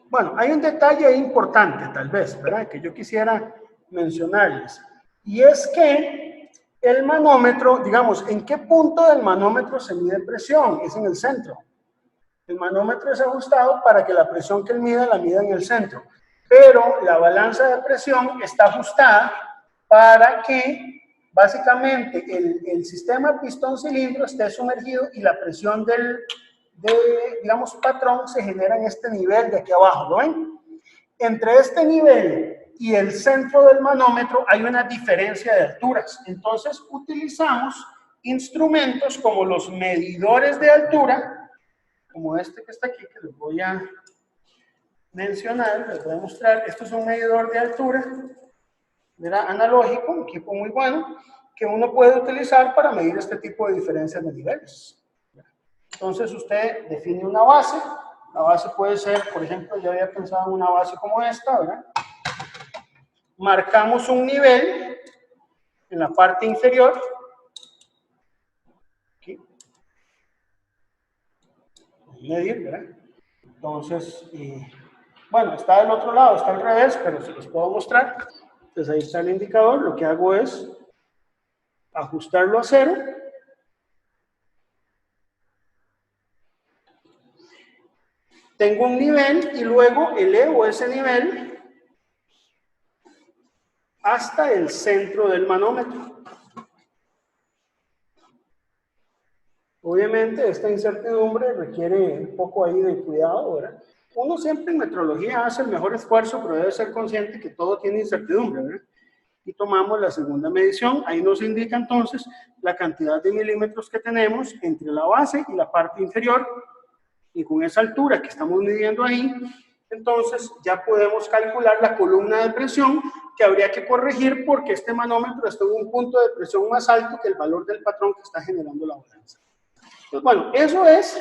Bueno, hay un detalle importante, tal vez, ¿verdad? Que yo quisiera mencionarles. Y es que el manómetro, digamos, ¿en qué punto del manómetro se mide presión? Es en el centro. El manómetro es ajustado para que la presión que él mida la mida en el centro. Pero la balanza de presión está ajustada para que básicamente el sistema pistón-cilindro esté sumergido y la presión digamos, patrón se genera en este nivel de aquí abajo, ¿lo ven? Entre este nivel y el centro del manómetro hay una diferencia de alturas. Entonces utilizamos instrumentos como los medidores de altura, como este que está aquí, que les voy a mencionar, les voy a mostrar. Esto es un medidor de altura, ¿verdad? Analógico, un equipo muy bueno, que uno puede utilizar para medir este tipo de diferencias de niveles. Entonces usted define una base. La base puede ser, por ejemplo, yo había pensado en una base como esta, ¿verdad? Marcamos un nivel en la parte inferior. Aquí. Medir, ¿verdad? Entonces, bueno, está del otro lado, está al revés, pero se los puedo mostrar. Entonces ahí está el indicador. Lo que hago es ajustarlo a 0. Tengo un nivel y luego elevo ese nivel hasta el centro del manómetro. Obviamente esta incertidumbre requiere un poco ahí de cuidado, ¿verdad? Uno siempre en metrología hace el mejor esfuerzo, pero debe ser consciente que todo tiene incertidumbre, ¿verdad? Y tomamos la segunda medición. Ahí nos indica entonces la cantidad de milímetros que tenemos entre la base y la parte inferior. Y con esa altura que estamos midiendo ahí, entonces ya podemos calcular la columna de presión que habría que corregir porque este manómetro está en un punto de presión más alto que el valor del patrón que está generando la balanza. Entonces, bueno, eso es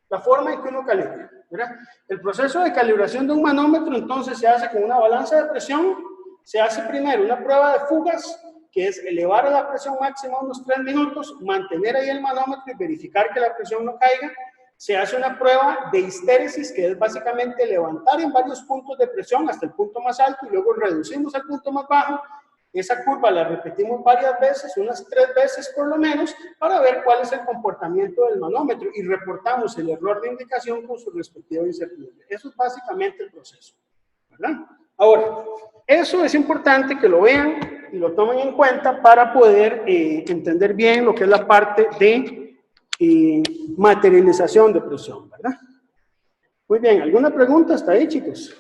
la forma en que uno calibra, ¿verdad? El proceso de calibración de un manómetro entonces se hace con una balanza de presión. Se hace primero una prueba de fugas, que es elevar a la presión máxima unos 3 minutos, mantener ahí el manómetro y verificar que la presión no caiga. Se hace una prueba de histéresis, que es básicamente levantar en varios puntos de presión hasta el punto más alto y luego reducimos al punto más bajo. Esa curva la repetimos varias veces, unas 3 veces por lo menos, para ver cuál es el comportamiento del manómetro y reportamos el error de indicación con su respectiva incertidumbre. Eso es básicamente el proceso, ¿verdad? Ahora, eso es importante que lo vean y lo tomen en cuenta para poder entender bien lo que es la parte de materialización de presión, ¿verdad? Muy bien, ¿alguna pregunta hasta ahí, chicos?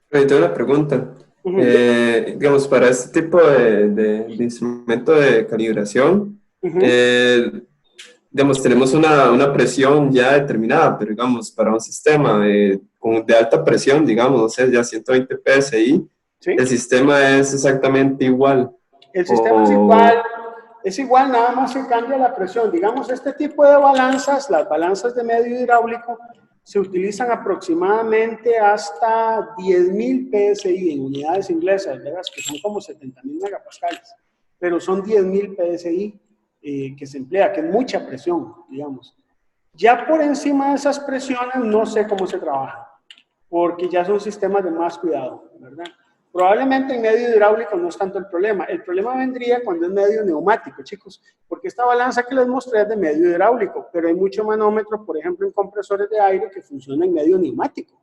Tengo una pregunta. Digamos, para este tipo de instrumento de calibración, digamos, tenemos una presión ya determinada, pero digamos, para un sistema de alta presión, digamos, no sé, ya 120 PSI, ¿sí? El sistema es exactamente igual. El sistema es igual, nada más se cambia la presión. Digamos, este tipo de balanzas, las balanzas de medio hidráulico, se utilizan aproximadamente hasta 10.000 PSI en unidades inglesas, ¿verdad? Que son como 70.000 megapascales, pero son 10.000 PSI que se emplea, que es mucha presión, digamos. Ya por encima de esas presiones no sé cómo se trabaja, porque ya son sistemas de más cuidado, ¿verdad? Probablemente en medio hidráulico no es tanto el problema vendría cuando es medio neumático, chicos, porque esta balanza que les mostré es de medio hidráulico, pero hay mucho manómetro, por ejemplo, en compresores de aire que funcionan en medio neumático.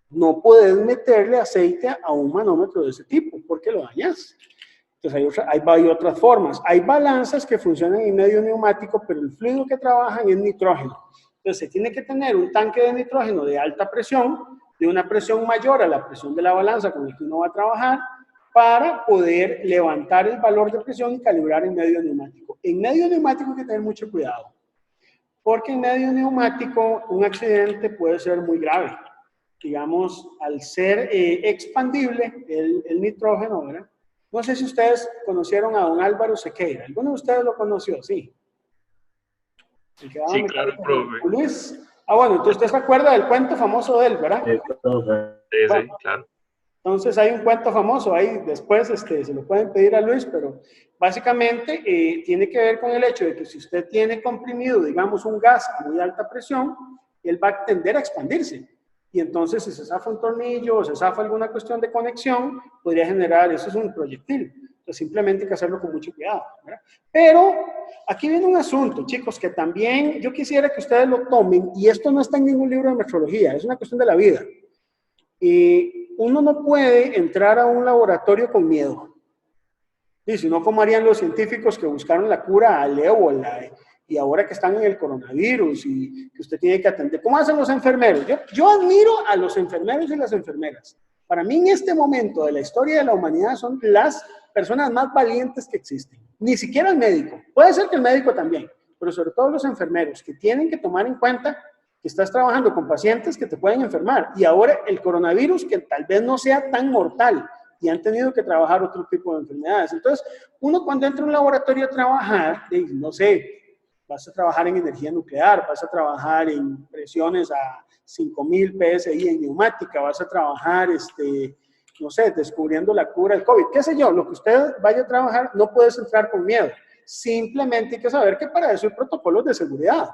No puedes meterle aceite a un manómetro de ese tipo, porque lo dañas. Entonces hay otras formas. Hay balanzas que funcionan en medio neumático, pero el fluido que trabajan es nitrógeno. Entonces se tiene que tener un tanque de nitrógeno de alta presión, de una presión mayor a la presión de la balanza con la que uno va a trabajar, para poder levantar el valor de presión y calibrar en medio neumático. En medio neumático hay que tener mucho cuidado, porque en medio neumático un accidente puede ser muy grave. Digamos, al ser expandible el nitrógeno, ¿verdad? No sé si ustedes conocieron a don Álvaro Sequeira. ¿Alguno de ustedes lo conoció? Sí. Sí, claro, profe. Luis. Ah, bueno, entonces usted se acuerda del cuento famoso de él, ¿verdad? Sí, sí, claro. Entonces hay un cuento famoso ahí, después se lo pueden pedir a Luis, pero básicamente tiene que ver con el hecho de que si usted tiene comprimido, digamos, un gas a muy alta presión, él va a tender a expandirse. Y entonces si se zafa un tornillo o se zafa alguna cuestión de conexión, podría generar, eso es un proyectil. Entonces simplemente hay que hacerlo con mucho cuidado, ¿verdad? Pero aquí viene un asunto, chicos, que también yo quisiera que ustedes lo tomen, y esto no está en ningún libro de metrología, es una cuestión de la vida. Y uno no puede entrar a un laboratorio con miedo. Y si no, ¿cómo harían los científicos que buscaron la cura al ébola y ahora que están en el coronavirus y que usted tiene que atender? ¿Cómo hacen los enfermeros? Yo admiro a los enfermeros y las enfermeras. Para mí en este momento de la historia de la humanidad son las personas más valientes que existen. Ni siquiera el médico. Puede ser que el médico también, pero sobre todo los enfermeros que tienen que tomar en cuenta que estás trabajando con pacientes que te pueden enfermar. Y ahora el coronavirus, que tal vez no sea tan mortal, y han tenido que trabajar otro tipo de enfermedades. Entonces, uno cuando entra a un laboratorio a trabajar, no sé, vas a trabajar en energía nuclear, vas a trabajar en presiones a 5.000 PSI en neumática, vas a trabajar, no sé, descubriendo la cura del COVID, qué sé yo, lo que usted vaya a trabajar, no puedes entrar con miedo. Simplemente hay que saber que para eso hay protocolos de seguridad.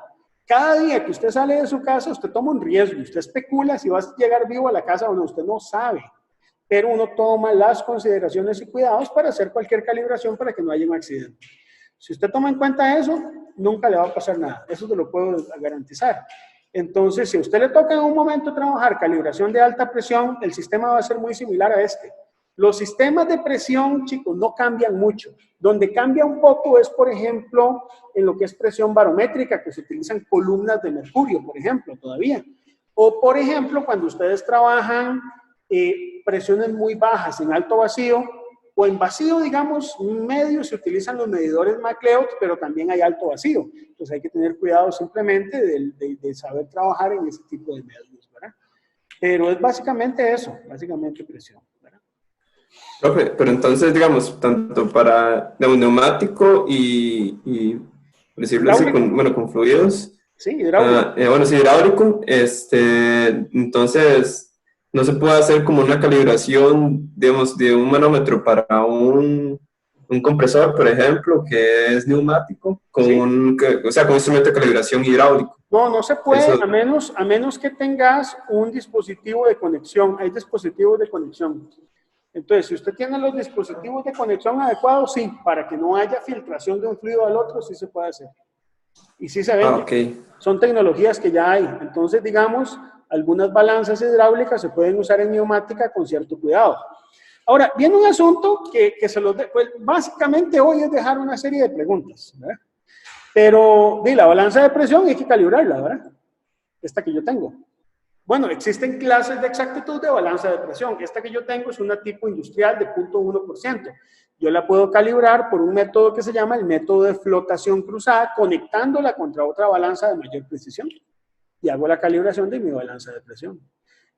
Cada día que usted sale de su casa, usted toma un riesgo, usted especula si va a llegar vivo a la casa o no, usted no sabe. Pero uno toma las consideraciones y cuidados para hacer cualquier calibración para que no haya un accidente. Si usted toma en cuenta eso, nunca le va a pasar nada. Eso te lo puedo garantizar. Entonces, si a usted le toca en un momento trabajar calibración de alta presión, el sistema va a ser muy similar a este. Los sistemas de presión, chicos, no cambian mucho. Donde cambia un poco es, por ejemplo, en lo que es presión barométrica, que se utilizan columnas de mercurio, por ejemplo, todavía. O, por ejemplo, cuando ustedes trabajan presiones muy bajas en alto vacío, o en vacío, digamos, medio, se utilizan los medidores MacLeod, pero también hay alto vacío. Entonces hay que tener cuidado simplemente de saber trabajar en ese tipo de medios, ¿verdad? Pero es básicamente eso, básicamente presión, ¿verdad? Profe, pero entonces, digamos, tanto para neumático y por decirlo así, con fluidos. Sí, hidráulico. Bueno, sí, hidráulico, entonces no se puede hacer como una calibración, digamos, de un manómetro para un compresor, por ejemplo, que es neumático, con sí. O sea, con un instrumento de calibración hidráulico. No, no se puede, a menos que tengas un dispositivo de conexión. Hay dispositivos de conexión. Entonces, si usted tiene los dispositivos de conexión adecuados, sí, para que no haya filtración de un fluido al otro, sí se puede hacer. Y sí se vende. Okay. Son tecnologías que ya hay. Entonces, digamos, algunas balanzas hidráulicas se pueden usar en neumática con cierto cuidado. Ahora, viene un asunto que se los pues, básicamente hoy es dejar una serie de preguntas, ¿verdad? Pero la balanza de presión hay que calibrarla, ¿verdad? Esta que yo tengo. Bueno, existen clases de exactitud de balanza de presión. Esta que yo tengo es una tipo industrial de 0.1%. Yo la puedo calibrar por un método que se llama el método de flotación cruzada, conectándola contra otra balanza de mayor precisión. Y hago la calibración de mi balanza de presión.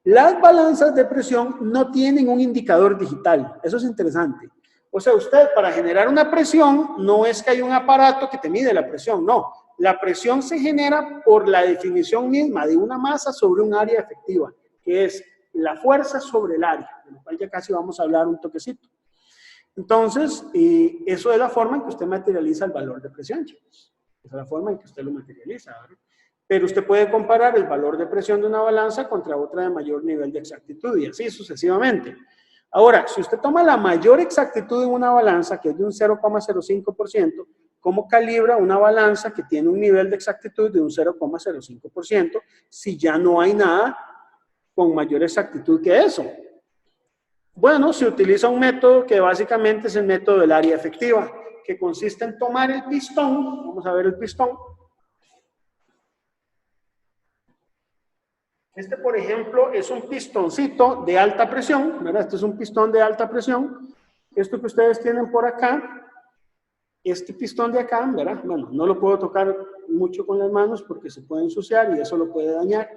Las balanzas de presión no tienen un indicador digital. Eso es interesante. O sea, usted para generar una presión no es que hay un aparato que te mide la presión, no. La presión se genera por la definición misma de una masa sobre un área efectiva, que es la fuerza sobre el área, de lo cual ya casi vamos a hablar un toquecito. Entonces, eso es la forma en que usted materializa el valor de presión, chicos. Esa es la forma en que usted lo materializa, ¿verdad? Pero usted puede comparar el valor de presión de una balanza contra otra de mayor nivel de exactitud y así sucesivamente. Ahora, si usted toma la mayor exactitud en una balanza, que es de un 0,05%, ¿cómo calibra una balanza que tiene un nivel de exactitud de un 0,05% si ya no hay nada con mayor exactitud que eso? Bueno, se utiliza un método que básicamente es el método del área efectiva, que consiste en tomar el pistón, vamos a ver el pistón. Este, por ejemplo, es un pistoncito de alta presión, ¿verdad? Este es un pistón de alta presión. Esto que ustedes tienen por acá, este pistón de acá, ¿verdad? Bueno, no lo puedo tocar mucho con las manos porque se puede ensuciar y eso lo puede dañar.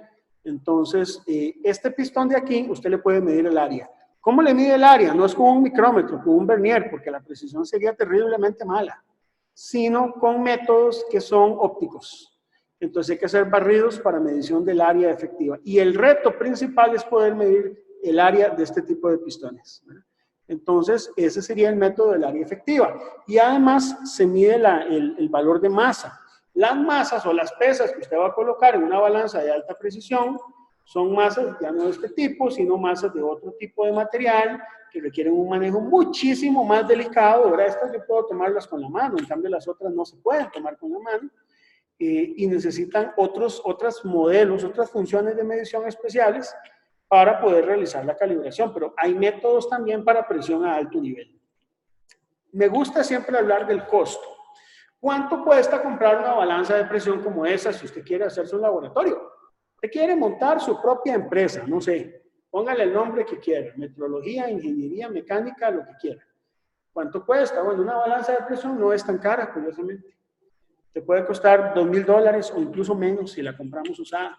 Entonces, este pistón de aquí, usted le puede medir el área. ¿Cómo le mide el área? No es con un micrómetro, con un vernier, porque la precisión sería terriblemente mala, sino con métodos que son ópticos. Entonces hay que hacer barridos para medición del área efectiva. Y el reto principal es poder medir el área de este tipo de pistones, ¿verdad? Entonces ese sería el método del área efectiva. Y además se mide el valor de masa. Las masas o las pesas que usted va a colocar en una balanza de alta precisión son masas ya no de este tipo, sino masas de otro tipo de material que requieren un manejo muchísimo más delicado. Ahora estas yo puedo tomarlas con la mano, en cambio las otras no se pueden tomar con la mano. Y necesitan otros modelos, otras funciones de medición especiales para poder realizar la calibración, pero hay métodos también para presión a alto nivel. Me gusta siempre hablar del costo. ¿Cuánto cuesta comprar una balanza de presión como esa si usted quiere hacer su laboratorio? Usted quiere montar su propia empresa, no sé, póngale el nombre que quiera, metrología, ingeniería, mecánica, lo que quiera. ¿Cuánto cuesta? Bueno, una balanza de presión no es tan cara, curiosamente. Te puede costar $2,000 o incluso menos si la compramos usada.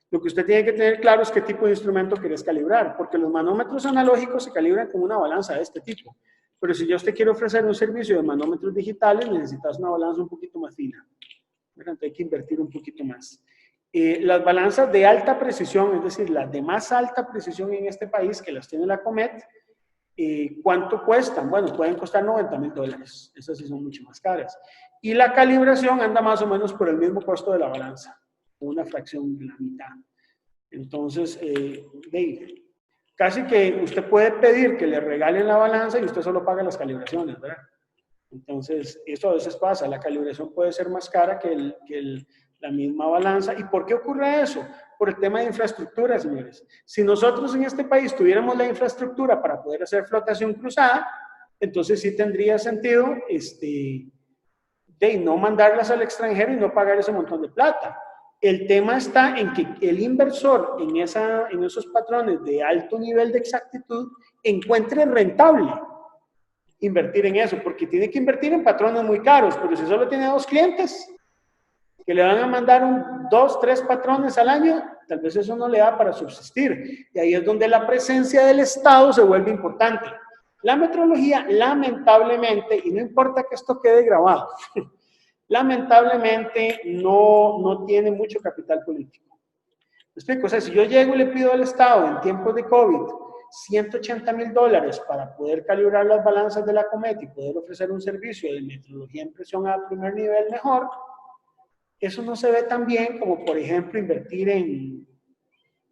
Lo que usted tiene que tener claro es qué tipo de instrumento querés calibrar, porque los manómetros analógicos se calibran con una balanza de este tipo. Pero si ya usted quiere ofrecer un servicio de manómetros digitales, necesitas una balanza un poquito más fina. Entonces hay que invertir un poquito más. Las balanzas de alta precisión, es decir, las de más alta precisión en este país, que las tiene la Comet, ¿cuánto cuestan? Bueno, pueden costar $90,000. Esas sí son mucho más caras. Y la calibración anda más o menos por el mismo costo de la balanza, una fracción de la mitad. Entonces, casi que usted puede pedir que le regalen la balanza y usted solo paga las calibraciones, ¿verdad? Entonces, eso a veces pasa, la calibración puede ser más cara que la misma balanza. ¿Y por qué ocurre eso? Por el tema de infraestructura, señores. Si nosotros en este país tuviéramos la infraestructura para poder hacer flotación cruzada, entonces sí tendría sentido de no mandarlas al extranjero y no pagar ese montón de plata. El tema está en que el inversor en esos patrones de alto nivel de exactitud encuentre rentable invertir en eso, porque tiene que invertir en patrones muy caros, pero si solo tiene 2 clientes que le van a mandar 2, 3 patrones al año, tal vez eso no le da para subsistir. Y ahí es donde la presencia del Estado se vuelve importante. La metrología, lamentablemente, y no importa que esto quede grabado, lamentablemente no tiene mucho capital político. ¿Me explico? O sea, si yo llego y le pido al Estado en tiempos de COVID $180,000 para poder calibrar las balanzas de la Comet y poder ofrecer un servicio de metrología en presión a primer nivel mejor, eso no se ve tan bien como, por ejemplo, invertir en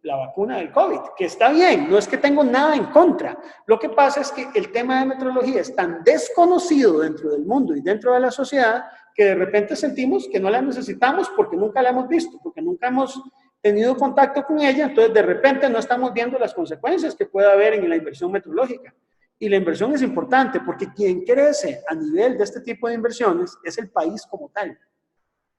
la vacuna del COVID, que está bien, no es que tengo nada en contra. Lo que pasa es que el tema de metrología es tan desconocido dentro del mundo y dentro de la sociedad que de repente sentimos que no la necesitamos porque nunca la hemos visto, porque nunca hemos tenido contacto con ella, entonces de repente no estamos viendo las consecuencias que puede haber en la inversión metrológica. Y la inversión es importante porque quien crece a nivel de este tipo de inversiones es el país como tal.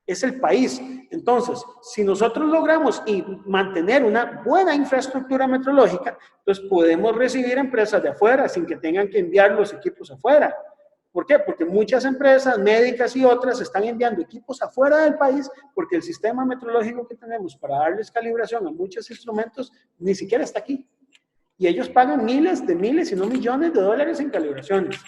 es el país. Entonces, si nosotros logramos mantener una buena infraestructura metrológica, pues podemos recibir empresas de afuera sin que tengan que enviar los equipos afuera. ¿Por qué? Porque muchas empresas médicas y otras están enviando equipos afuera del país porque el sistema metrológico que tenemos para darles calibración a muchos instrumentos ni siquiera está aquí. Y ellos pagan miles, si no millones de dólares en calibraciones.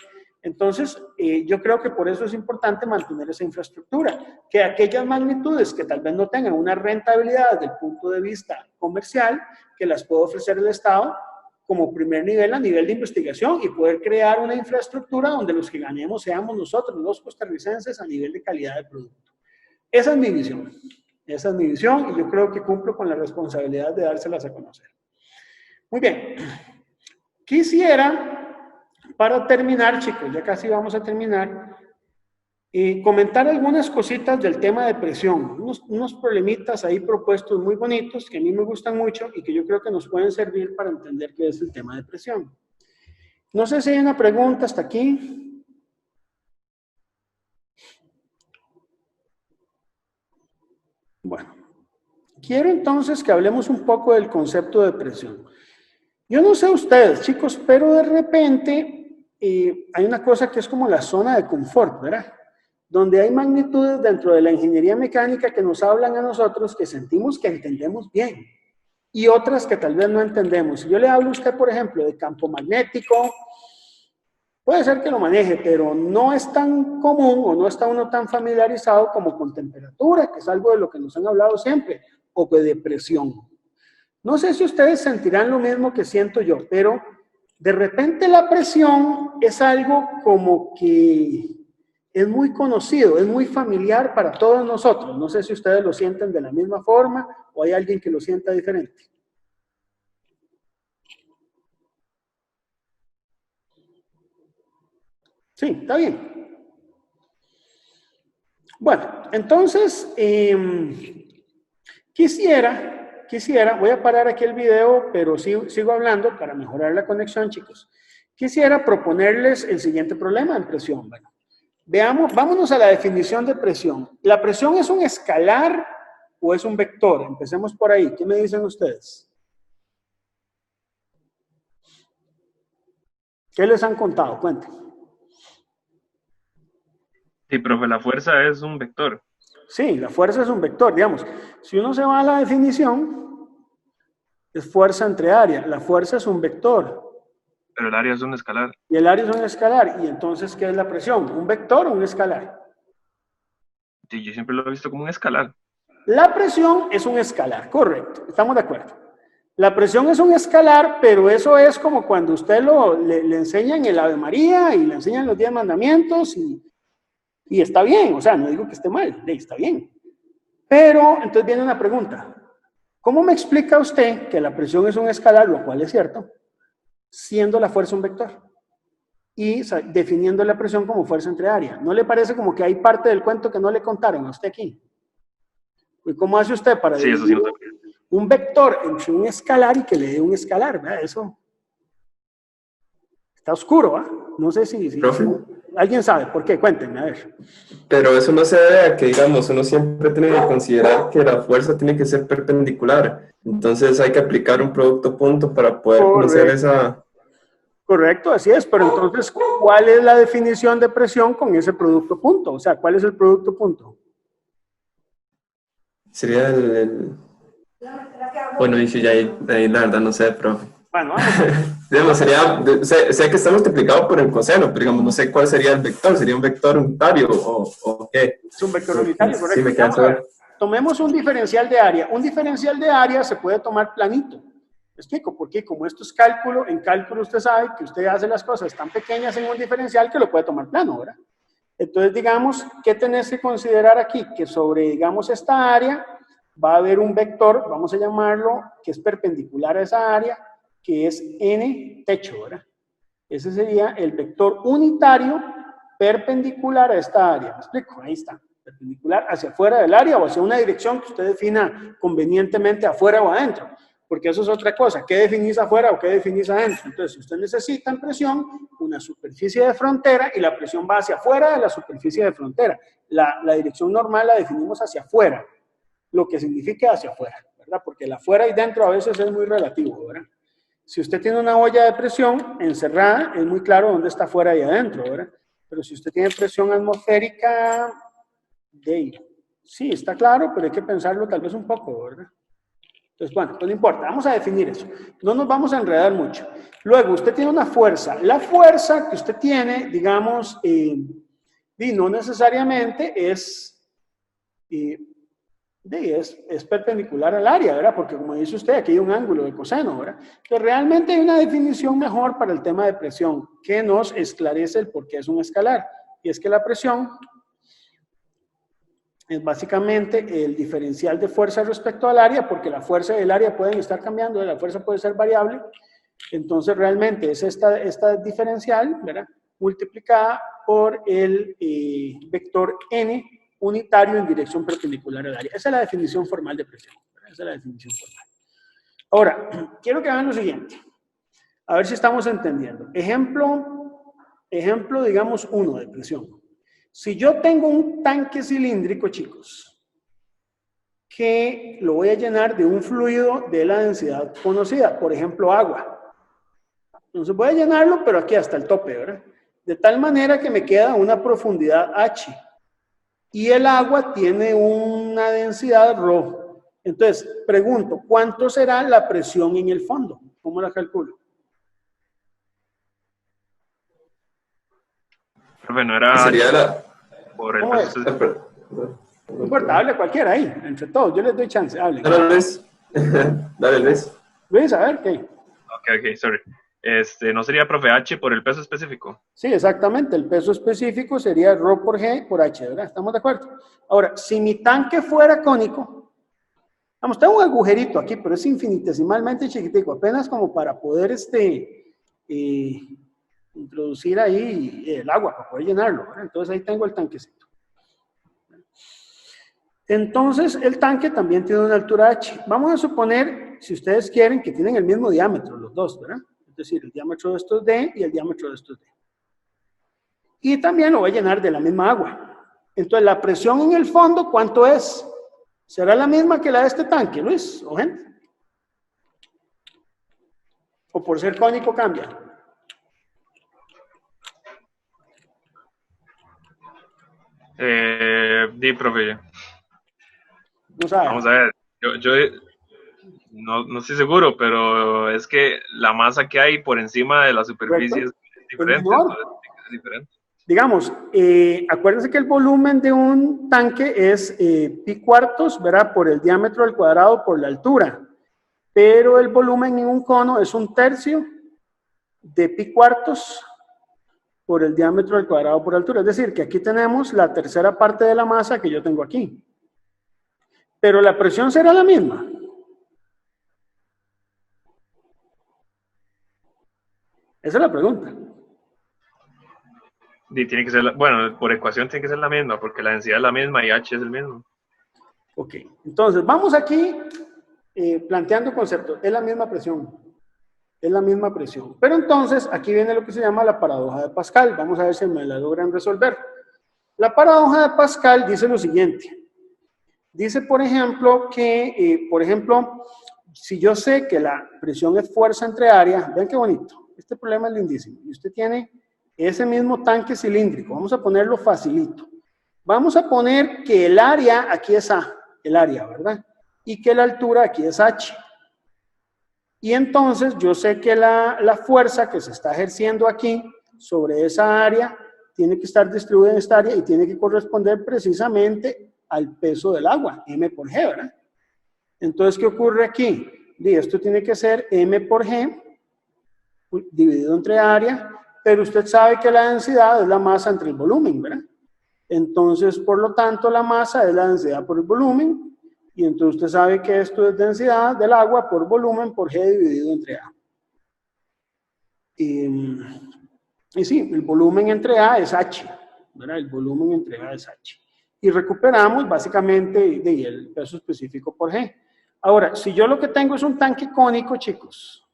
Entonces, yo creo que por eso es importante mantener esa infraestructura, que aquellas magnitudes que tal vez no tengan una rentabilidad desde el punto de vista comercial, que las puede ofrecer el Estado como primer nivel a nivel de investigación y poder crear una infraestructura donde los que ganemos seamos nosotros, los costarricenses, a nivel de calidad de producto. Esa es mi visión. Esa es mi visión y yo creo que cumplo con la responsabilidad de dárselas a conocer. Muy bien. Quisiera, para terminar, chicos, ya casi vamos a terminar, comentar algunas cositas del tema de presión, unos problemitas ahí propuestos muy bonitos que a mí me gustan mucho y que yo creo que nos pueden servir para entender qué es el tema de presión. No sé si hay una pregunta hasta aquí. Bueno, quiero entonces que hablemos un poco del concepto de presión. Yo no sé ustedes, chicos, pero de repente hay una cosa que es como la zona de confort, ¿verdad? Donde hay magnitudes dentro de la ingeniería mecánica que nos hablan a nosotros, que sentimos que entendemos bien, y otras que tal vez no entendemos. Si yo le hablo a usted, por ejemplo, de campo magnético, puede ser que lo maneje, pero no es tan común o no está uno tan familiarizado como con temperatura, que es algo de lo que nos han hablado siempre, o de presión. No sé si ustedes sentirán lo mismo que siento yo, pero de repente la presión es algo como que es muy conocido, es muy familiar para todos nosotros. No sé si ustedes lo sienten de la misma forma o hay alguien que lo sienta diferente. Sí, está bien. Bueno, entonces, quisiera, voy a parar aquí el video, pero sigo hablando para mejorar la conexión, chicos. Quisiera proponerles el siguiente problema en presión. Bueno, vámonos a la definición de presión. ¿La presión es un escalar o es un vector? Empecemos por ahí. ¿Qué me dicen ustedes? ¿Qué les han contado? Cuenten. Sí, profe, la fuerza es un vector. Sí, la fuerza es un vector, digamos. Si uno se va a la definición, es fuerza entre área. La fuerza es un vector. Pero el área es un escalar. Y el área es un escalar. ¿Y entonces qué es la presión? ¿Un vector o un escalar? Sí, yo siempre lo he visto como un escalar. La presión es un escalar, correcto. Estamos de acuerdo. La presión es un escalar, pero eso es como cuando usted le enseñan el Ave María y le enseñan los 10 mandamientos y está bien. O sea, no digo que esté mal, está bien. Pero entonces viene una pregunta. ¿Cómo me explica usted que la presión es un escalar, lo cual es cierto, siendo la fuerza un vector? Y definiendo la presión como fuerza entre área. ¿No le parece como que hay parte del cuento que no le contaron a usted aquí? ¿Y cómo hace usted para sí, eso sí, un vector entre un escalar y que le dé un escalar? ¿Verdad? Eso está oscuro, ¿ah? No sé si alguien sabe por qué. Cuéntenme, a ver. Pero eso no se debe a que, digamos, uno siempre tiene que considerar que la fuerza tiene que ser perpendicular. Entonces hay que aplicar un producto punto para poder conocer esa... Correcto, así es. Pero entonces, ¿cuál es la definición de presión con ese producto punto? O sea, ¿cuál es el producto punto? Sería Bueno, y si ya ahí la verdad no sé, profe. Bueno, digamos, sé que está multiplicado por el coseno, pero digamos, no sé cuál sería el vector. ¿Sería un vector unitario o qué? Es un vector unitario, correcto. Sí, me queda saber. Tomemos un diferencial de área. Un diferencial de área se puede tomar planito. ¿Me explico? Porque como esto es cálculo, en cálculo usted sabe que usted hace las cosas tan pequeñas en un diferencial que lo puede tomar plano, ¿verdad? Entonces, digamos, ¿qué tenés que considerar aquí? Que sobre, digamos, esta área va a haber un vector, vamos a llamarlo, que es perpendicular a esa área, que es n techo, ¿verdad? Ese sería el vector unitario perpendicular a esta área. ¿Me explico? Ahí está. Perpendicular hacia afuera del área o hacia una dirección que usted defina convenientemente afuera o adentro. Porque eso es otra cosa. ¿Qué definís afuera o qué definís adentro? Entonces, si usted necesita en presión una superficie de frontera y la presión va hacia afuera de la superficie de frontera. La dirección normal la definimos hacia afuera, lo que significa hacia afuera, ¿verdad? Porque el afuera y dentro a veces es muy relativo, ¿verdad? Si usted tiene una olla de presión encerrada, es muy claro dónde está afuera y adentro, ¿verdad? Pero si usted tiene presión atmosférica, sí, está claro, pero hay que pensarlo tal vez un poco, ¿verdad? Entonces, bueno, pues no importa, vamos a definir eso. No nos vamos a enredar mucho. Luego, usted tiene una fuerza. La fuerza que usted tiene, digamos, no necesariamente es perpendicular al área, ¿verdad? Porque como dice usted, aquí hay un ángulo de coseno, ¿verdad? Entonces, realmente hay una definición mejor para el tema de presión que nos esclarece el por qué es un escalar. Y es que la presión es básicamente el diferencial de fuerza respecto al área, porque la fuerza y el área pueden estar cambiando, la fuerza puede ser variable. Entonces, realmente es esta diferencial, ¿verdad? Multiplicada por el vector n unitario en dirección perpendicular al área. Esa es la definición formal de presión, ¿verdad? Esa es la definición formal. Ahora, quiero que vean lo siguiente. A ver si estamos entendiendo. Ejemplo, digamos, 1 de presión. Si yo tengo un tanque cilíndrico, chicos, que lo voy a llenar de un fluido de la densidad conocida, por ejemplo, agua. Entonces voy a llenarlo, pero aquí hasta el tope, ¿verdad? De tal manera que me queda una profundidad H. Y el agua tiene una densidad ρ. Entonces, pregunto, ¿cuánto será la presión en el fondo? ¿Cómo la calculo? Bueno, era Sería por el ¿Cómo es? peso. No importa, hable cualquiera ahí, entre todos, yo les doy chance, hablen. Dale, Luis. Dale, Luis. Luis, a ver, ¿qué? Ok, sorry. ¿No sería, profe, H por el peso específico? Sí, exactamente, el peso específico sería ρ por G por H, ¿verdad? ¿Estamos de acuerdo? Ahora, si mi tanque fuera cónico, vamos, tengo un agujerito aquí, pero es infinitesimalmente chiquitico, apenas como para poder introducir ahí el agua, para poder llenarlo, ¿verdad? Entonces ahí tengo el tanquecito. Entonces, el tanque también tiene una altura H. Vamos a suponer, si ustedes quieren, que tienen el mismo diámetro, los dos, ¿verdad? Es decir, el diámetro de estos D y el diámetro de estos D. Y también lo voy a llenar de la misma agua. Entonces, la presión en el fondo, ¿cuánto es? ¿Será la misma que la de este tanque, Luis o gente? ¿O por ser cónico cambia? Profe. No sabe. Vamos a ver. Yo no estoy seguro, pero es que la masa que hay por encima de la superficie es diferente. Es diferente. Digamos, acuérdense que el volumen de un tanque es pi cuartos, ¿verdad? Por el diámetro al cuadrado por la altura. Pero el volumen en un cono es 1/3 de pi cuartos por el diámetro al cuadrado por altura. Es decir, que aquí tenemos la tercera parte de la masa que yo tengo aquí. Pero la presión será la misma. Esa es la pregunta. Y tiene que ser, bueno, por ecuación tiene que ser la misma, porque la densidad es la misma y H es el mismo. Ok, entonces vamos aquí planteando conceptos. Es la misma presión. Es la misma presión. Pero entonces aquí viene lo que se llama la paradoja de Pascal. Vamos a ver si me la logran resolver. La paradoja de Pascal dice lo siguiente. Dice, por ejemplo, que, si yo sé que la presión es fuerza entre área, vean qué bonito. Este problema es lindísimo. Y usted tiene ese mismo tanque cilíndrico. Vamos a ponerlo facilito. Vamos a poner que el área aquí es A, el área, ¿verdad? Y que la altura aquí es H. Y entonces yo sé que la fuerza que se está ejerciendo aquí sobre esa área tiene que estar distribuida en esta área y tiene que corresponder precisamente al peso del agua, M por G, ¿verdad? Entonces, ¿qué ocurre aquí? Esto tiene que ser M por G dividido entre área, pero usted sabe que la densidad es la masa entre el volumen, ¿verdad? Entonces, por lo tanto, la masa es la densidad por el volumen, y entonces usted sabe que esto es densidad del agua por volumen por G dividido entre A. Y sí, el volumen entre A es H, ¿verdad? El volumen entre A es H. Y recuperamos básicamente el peso específico por G. Ahora, si yo lo que tengo es un tanque cónico, chicos,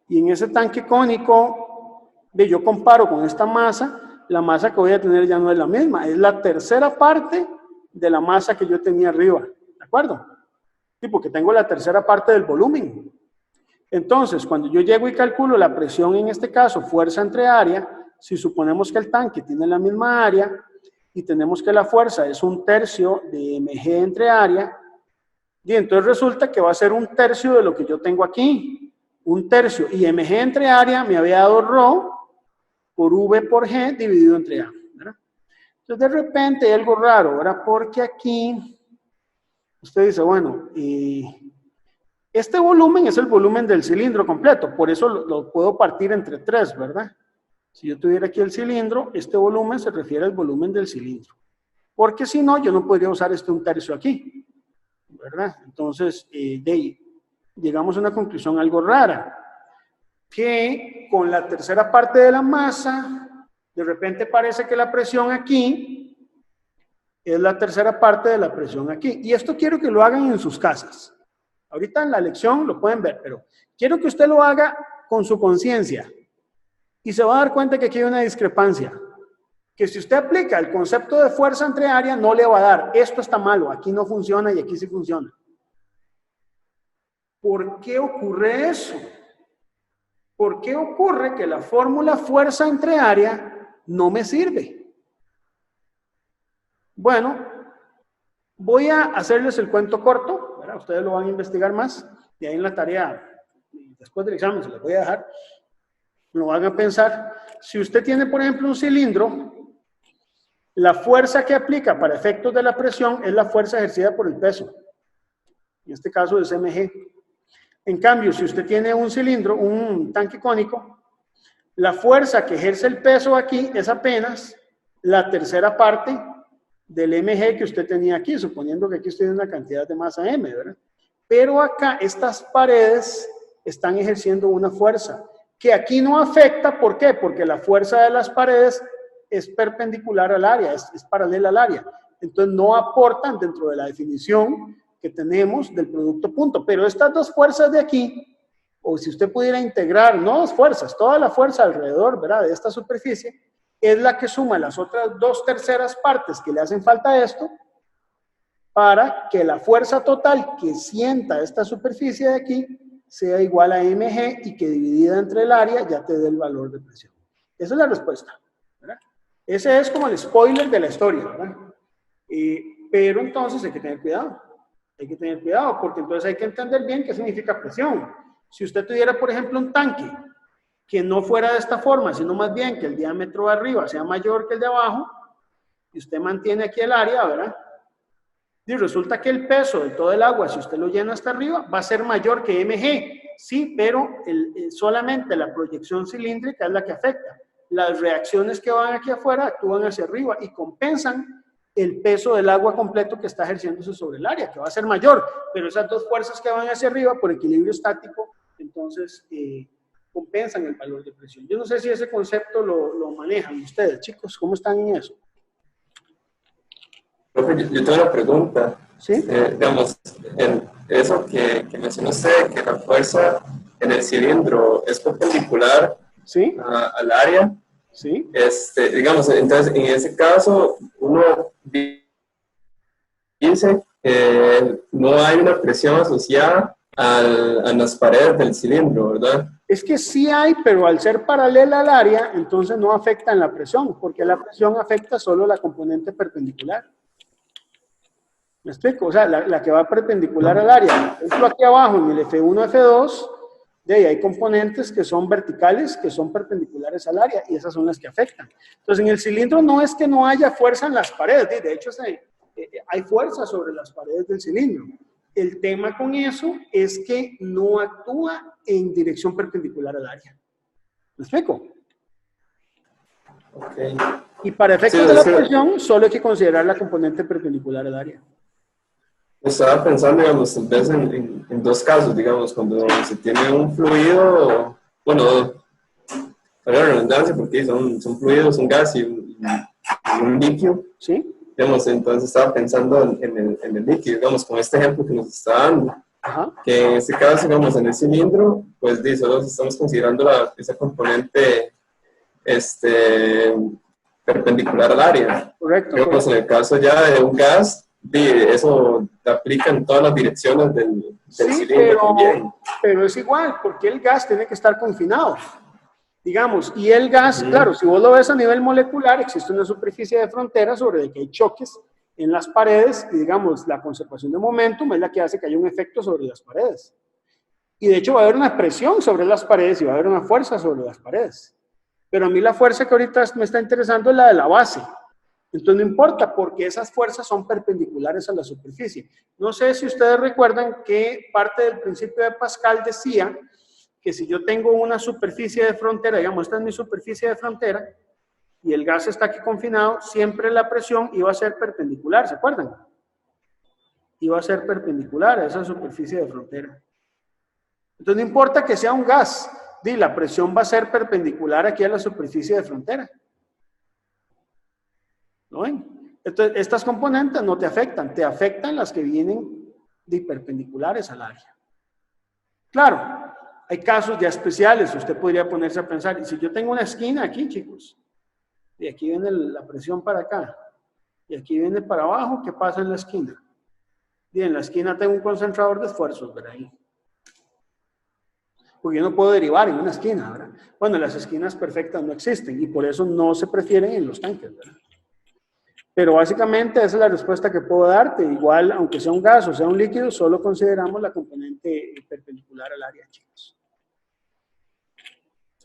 y en ese tanque cónico, yo comparo con esta masa, la masa que voy a tener ya no es la misma, es la tercera parte de la masa que yo tenía arriba, ¿de acuerdo? Sí, porque tengo la tercera parte del volumen. Entonces, cuando yo llego y calculo la presión, en este caso, fuerza entre área, si suponemos que el tanque tiene la misma área y tenemos que la fuerza es 1/3 de mg entre área, y entonces resulta que va a ser 1/3 de lo que yo tengo aquí, 1/3, y mg entre área me había dado ρ por v por g dividido entre a, ¿verdad? Entonces, de repente hay algo raro, ¿verdad? Porque aquí usted dice, bueno, este volumen es el volumen del cilindro completo, por eso lo puedo partir entre 3, ¿verdad? Si yo tuviera aquí el cilindro, este volumen se refiere al volumen del cilindro. Porque si no, yo no podría usar este 1/3 aquí, ¿verdad? Entonces, llegamos a una conclusión algo rara, que con la tercera parte de la masa, de repente parece que la presión aquí es la tercera parte de la presión aquí. Y esto quiero que lo hagan en sus casas. Ahorita en la lección lo pueden ver, pero quiero que usted lo haga con su conciencia. Y se va a dar cuenta que aquí hay una discrepancia. Que si usted aplica el concepto de fuerza entre área, no le va a dar. Esto está malo, aquí no funciona y aquí sí funciona. ¿Por qué ocurre eso? ¿Por qué ocurre que la fórmula fuerza entre área no me sirve? Bueno, voy a hacerles el cuento corto, ¿verdad? Ustedes lo van a investigar más, y ahí en la tarea, después del examen se les voy a dejar, lo van a pensar. Si usted tiene, por ejemplo, un cilindro, la fuerza que aplica para efectos de la presión es la fuerza ejercida por el peso. En este caso es mg. En cambio, si usted tiene un cilindro, un tanque cónico, la fuerza que ejerce el peso aquí es apenas la tercera parte del mg que usted tenía aquí, suponiendo que aquí usted tiene una cantidad de masa m, ¿verdad? Pero acá estas paredes están ejerciendo una fuerza que aquí no afecta. ¿Por qué? Porque la fuerza de las paredes es perpendicular al área, es paralela al área. Entonces no aportan dentro de la definición que tenemos del producto punto. Pero estas dos fuerzas de aquí, o si usted pudiera integrar, no dos fuerzas, toda la fuerza alrededor, ¿verdad?, de esta superficie, es la que suma las otras 2/3 partes que le hacen falta a esto, para que la fuerza total que sienta esta superficie de aquí sea igual a mg y que dividida entre el área ya te dé el valor de presión. Esa es la respuesta, ¿verdad? Ese es como el spoiler de la historia, ¿verdad? Pero entonces hay que tener cuidado. Hay que tener cuidado porque entonces hay que entender bien qué significa presión. Si usted tuviera, por ejemplo, un tanque que no fuera de esta forma, sino más bien que el diámetro de arriba sea mayor que el de abajo, y usted mantiene aquí el área, ¿verdad? Y resulta que el peso de todo el agua, si usted lo llena hasta arriba, va a ser mayor que mg. Sí, pero solamente la proyección cilíndrica es la que afecta. Las reacciones que van aquí afuera actúan hacia arriba y compensan el peso del agua completo que está ejerciéndose sobre el área, que va a ser mayor. Pero esas dos fuerzas que van hacia arriba, por equilibrio estático, entonces compensan el valor de presión. Yo no sé si ese concepto lo manejan ustedes, chicos. ¿Cómo están en eso? Yo tengo una pregunta. ¿Sí? Digamos, en eso que mencionó usted, que la fuerza en el cilindro es perpendicular, ¿sí?, al área. ¿Sí? Digamos, entonces, en ese caso, uno dice que no hay una presión asociada a las paredes del cilindro, ¿verdad? Es que sí hay, pero al ser paralela al área, entonces no afecta en la presión, porque la presión afecta solo la componente perpendicular. ¿Me explico? O sea, la que va perpendicular al área. Por ejemplo, aquí abajo en el F1, F2, de ahí hay componentes que son verticales, que son perpendiculares al área, y esas son las que afectan. Entonces, en el cilindro no es que no haya fuerza en las paredes, de hecho hay fuerza sobre las paredes del cilindro. El tema con eso es que no actúa en dirección perpendicular al área. ¿Me explico? Okay. Y para efectos de la presión, solo hay que considerar la componente perpendicular al área. Estaba pensando, digamos, tal vez en dos casos, digamos, cuando se tiene un fluido, bueno, para la redundancia, porque son fluidos, un gas y un líquido. ¿Sí? digamos, entonces estaba pensando en el líquido, digamos, con este ejemplo que nos está dando. Ajá. Que en este caso, digamos, en el cilindro, pues solo estamos considerando esa componente perpendicular al área. Correcto. Digamos, correcto. en el caso ya de un gas, eso aplica en todas las direcciones del Sí, cilindro también. pero es igual, porque el gas tiene que estar confinado, digamos, y el gas, claro, si vos lo ves a nivel molecular, existe una superficie de frontera sobre la que hay choques en las paredes, y digamos, la conservación de momentum es la que hace que haya un efecto sobre las paredes. Y de hecho va a haber una presión sobre las paredes y va a haber una fuerza sobre las paredes. Pero a mí la fuerza que ahorita me está interesando es la de la base. Entonces no importa, porque esas fuerzas son perpendiculares a la superficie. No sé si ustedes recuerdan que parte del principio de Pascal decía que si yo tengo una superficie de frontera, digamos, esta es mi superficie de frontera, y el gas está aquí confinado, siempre la presión iba a ser perpendicular, ¿se acuerdan? Iba a ser perpendicular a esa superficie de frontera. Entonces no importa que sea un gas, la presión va a ser perpendicular aquí a la superficie de frontera. ¿No ven? Entonces, estas componentes no te afectan las que vienen de perpendiculares al área. Claro, hay casos ya especiales, usted podría ponerse a pensar, y si yo tengo una esquina aquí, chicos, y aquí viene la presión para acá, y aquí viene para abajo, ¿qué pasa en la esquina? Y en la esquina tengo un concentrador de esfuerzos, ¿verdad? Ahí. Porque yo no puedo derivar en una esquina, ¿verdad? Bueno, las esquinas perfectas no existen, y por eso no se prefieren en los tanques, ¿verdad? Pero básicamente esa es la respuesta que puedo darte. Igual, aunque sea un gas o sea un líquido, solo consideramos la componente perpendicular al área, chicos.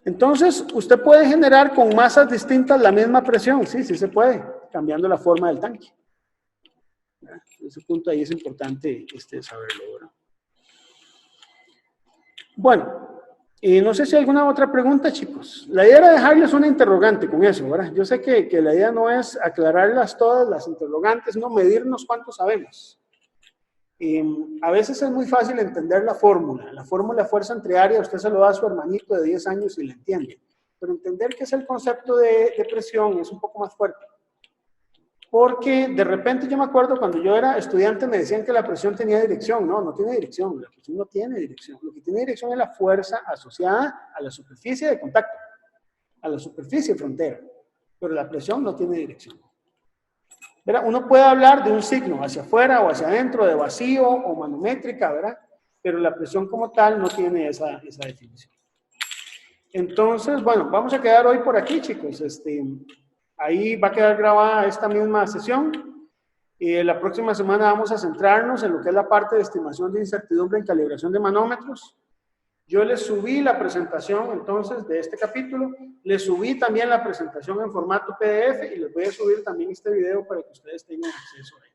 Entonces, usted puede generar con masas distintas la misma presión. Sí, sí se puede, cambiando la forma del tanque. Ese punto ahí es importante saberlo, ¿verdad? Bueno, no sé si hay alguna otra pregunta, chicos. La idea era dejarles una interrogante con eso, ¿verdad? Yo sé que la idea no es aclararlas todas las interrogantes, no medirnos cuánto sabemos. A veces es muy fácil entender la fórmula. La fórmula de fuerza entre área, usted se lo da a su hermanito de 10 años y la entiende. Pero entender qué es el concepto de presión es un poco más fuerte. Porque de repente yo me acuerdo cuando yo era estudiante me decían que la presión tenía dirección. No, no tiene dirección. La presión no tiene dirección. Lo que tiene dirección es la fuerza asociada a la superficie de contacto, a la superficie frontera. Pero la presión no tiene dirección. ¿Verdad? Uno puede hablar de un signo hacia afuera o hacia adentro, de vacío o manométrica, ¿verdad? Pero la presión como tal no tiene esa definición. Entonces, bueno, vamos a quedar hoy por aquí, chicos. Ahí va a quedar grabada esta misma sesión. La próxima semana vamos a centrarnos en lo que es la parte de estimación de incertidumbre en calibración de manómetros. Yo les subí la presentación entonces de este capítulo, les subí también la presentación en formato PDF y les voy a subir también este video para que ustedes tengan acceso a él.